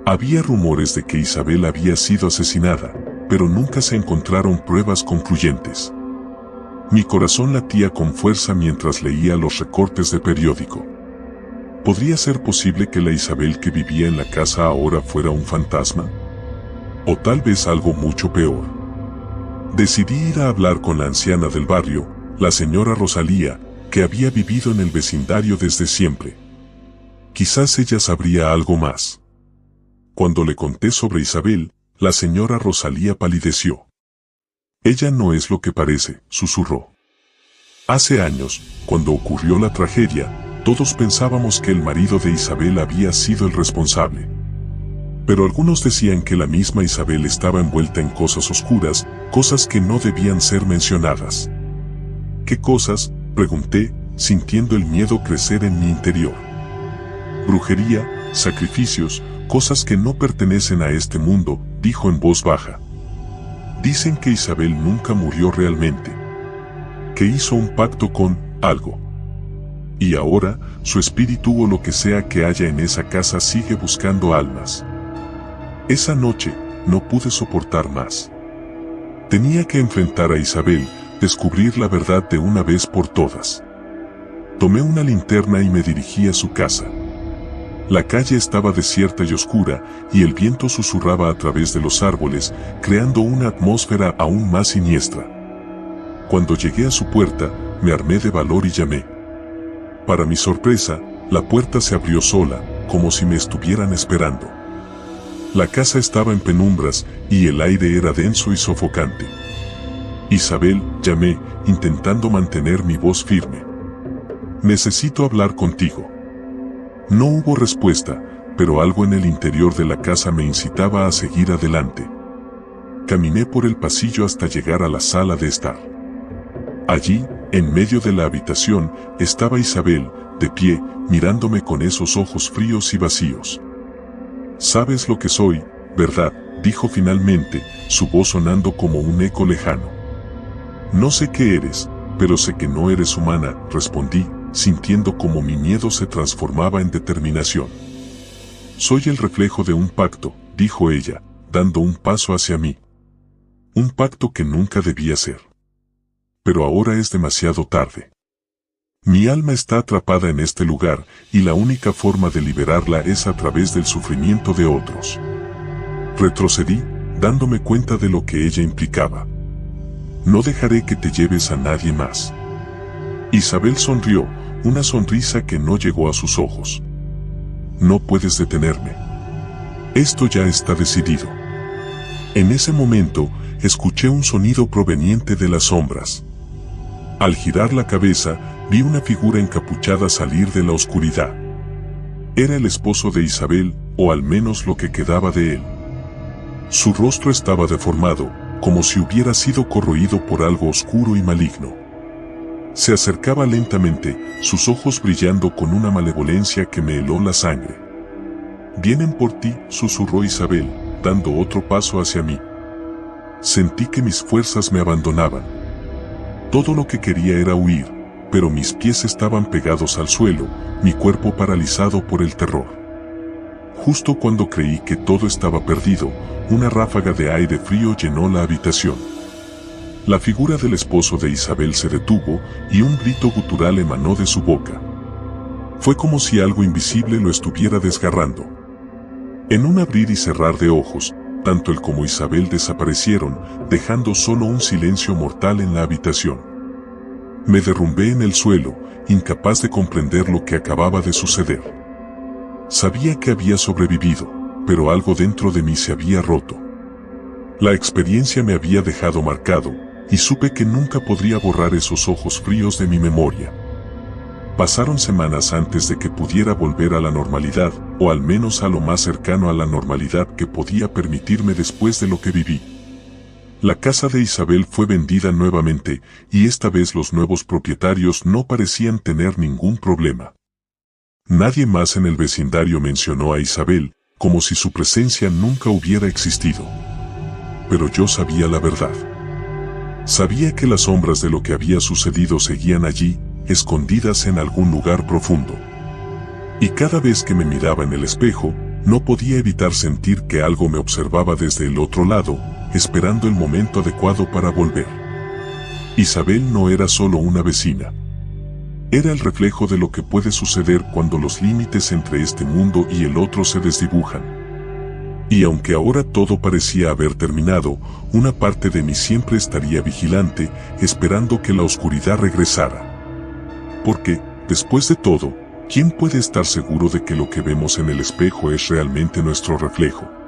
[SPEAKER 2] Había rumores de que Isabel había sido asesinada, pero nunca se encontraron pruebas concluyentes. Mi corazón latía con fuerza mientras leía los recortes de periódico. ¿Podría ser posible que la Isabel que vivía en la casa ahora fuera un fantasma? O tal vez algo mucho peor. Decidí ir a hablar con la anciana del barrio, la señora Rosalía, que había vivido en el vecindario desde siempre. Quizás ella sabría algo más. Cuando le conté sobre Isabel, la señora Rosalía palideció. Ella no es lo que parece, susurró. Hace años, cuando ocurrió la tragedia, todos pensábamos que el marido de Isabel había sido el responsable. Pero algunos decían que la misma Isabel estaba envuelta en cosas oscuras, cosas que no debían ser mencionadas. ¿Qué cosas?, pregunté, sintiendo el miedo crecer en mi interior. Brujería, sacrificios, cosas que no pertenecen a este mundo, dijo en voz baja. Dicen que Isabel nunca murió realmente, que hizo un pacto con algo. Y ahora, su espíritu o lo que sea que haya en esa casa sigue buscando almas. Esa noche, no pude soportar más. Tenía que enfrentar a Isabel, descubrir la verdad de una vez por todas. Tomé una linterna y me dirigí a su casa. La calle estaba desierta y oscura, y el viento susurraba a través de los árboles, creando una atmósfera aún más siniestra. Cuando llegué a su puerta, me armé de valor y llamé. Para mi sorpresa, la puerta se abrió sola, como si me estuvieran esperando. La casa estaba en penumbras, y el aire era denso y sofocante. Isabel, llamé, intentando mantener mi voz firme. Necesito hablar contigo. No hubo respuesta, pero algo en el interior de la casa me incitaba a seguir adelante. Caminé por el pasillo hasta llegar a la sala de estar. Allí, en medio de la habitación, estaba Isabel, de pie, mirándome con esos ojos fríos y vacíos. «Sabes lo que soy, ¿verdad?», dijo finalmente, su voz sonando como un eco lejano. «No sé qué eres, pero sé que no eres humana», respondí, sintiendo como mi miedo se transformaba en determinación. «Soy el reflejo de un pacto», dijo ella, dando un paso hacia mí. Un pacto que nunca debía ser. Pero ahora es demasiado tarde. Mi alma está atrapada en este lugar, y la única forma de liberarla es a través del sufrimiento de otros. Retrocedí, dándome cuenta de lo que ella implicaba. «No dejaré que te lleves a nadie más». Isabel sonrió, una sonrisa que no llegó a sus ojos. «No puedes detenerme. Esto ya está decidido». En ese momento, escuché un sonido proveniente de las sombras. Al girar la cabeza, vi una figura encapuchada salir de la oscuridad. Era el esposo de Isabel, o al menos lo que quedaba de él. Su rostro estaba deformado, como si hubiera sido corroído por algo oscuro y maligno. Se acercaba lentamente, sus ojos brillando con una malevolencia que me heló la sangre. «Vienen por ti», susurró Isabel, dando otro paso hacia mí. Sentí que mis fuerzas me abandonaban. Todo lo que quería era huir, pero mis pies estaban pegados al suelo, mi cuerpo paralizado por el terror. Justo cuando creí que todo estaba perdido, una ráfaga de aire frío llenó la habitación. La figura del esposo de Isabel se detuvo y un grito gutural emanó de su boca. Fue como si algo invisible lo estuviera desgarrando. En un abrir y cerrar de ojos, tanto él como Isabel desaparecieron, dejando solo un silencio mortal en la habitación. Me derrumbé en el suelo, incapaz de comprender lo que acababa de suceder. Sabía que había sobrevivido, pero algo dentro de mí se había roto. La experiencia me había dejado marcado, y supe que nunca podría borrar esos ojos fríos de mi memoria. Pasaron semanas antes de que pudiera volver a la normalidad, o al menos a lo más cercano a la normalidad que podía permitirme después de lo que viví. La casa de Isabel fue vendida nuevamente, y esta vez los nuevos propietarios no parecían tener ningún problema. Nadie más en el vecindario mencionó a Isabel, como si su presencia nunca hubiera existido. pero yo sabía la verdad. Sabía que las sombras de lo que había sucedido seguían allí, escondidas en algún lugar profundo. Y cada vez que me miraba en el espejo, no podía evitar sentir que algo me observaba desde el otro lado, esperando el momento adecuado para volver. Isabel no era solo una vecina. Era el reflejo de lo que puede suceder cuando los límites entre este mundo y el otro se desdibujan. Y aunque ahora todo parecía haber terminado, una parte de mí siempre estaría vigilante, esperando que la oscuridad regresara. Porque, después de todo, ¿quién puede estar seguro de que lo que vemos en el espejo es realmente nuestro reflejo?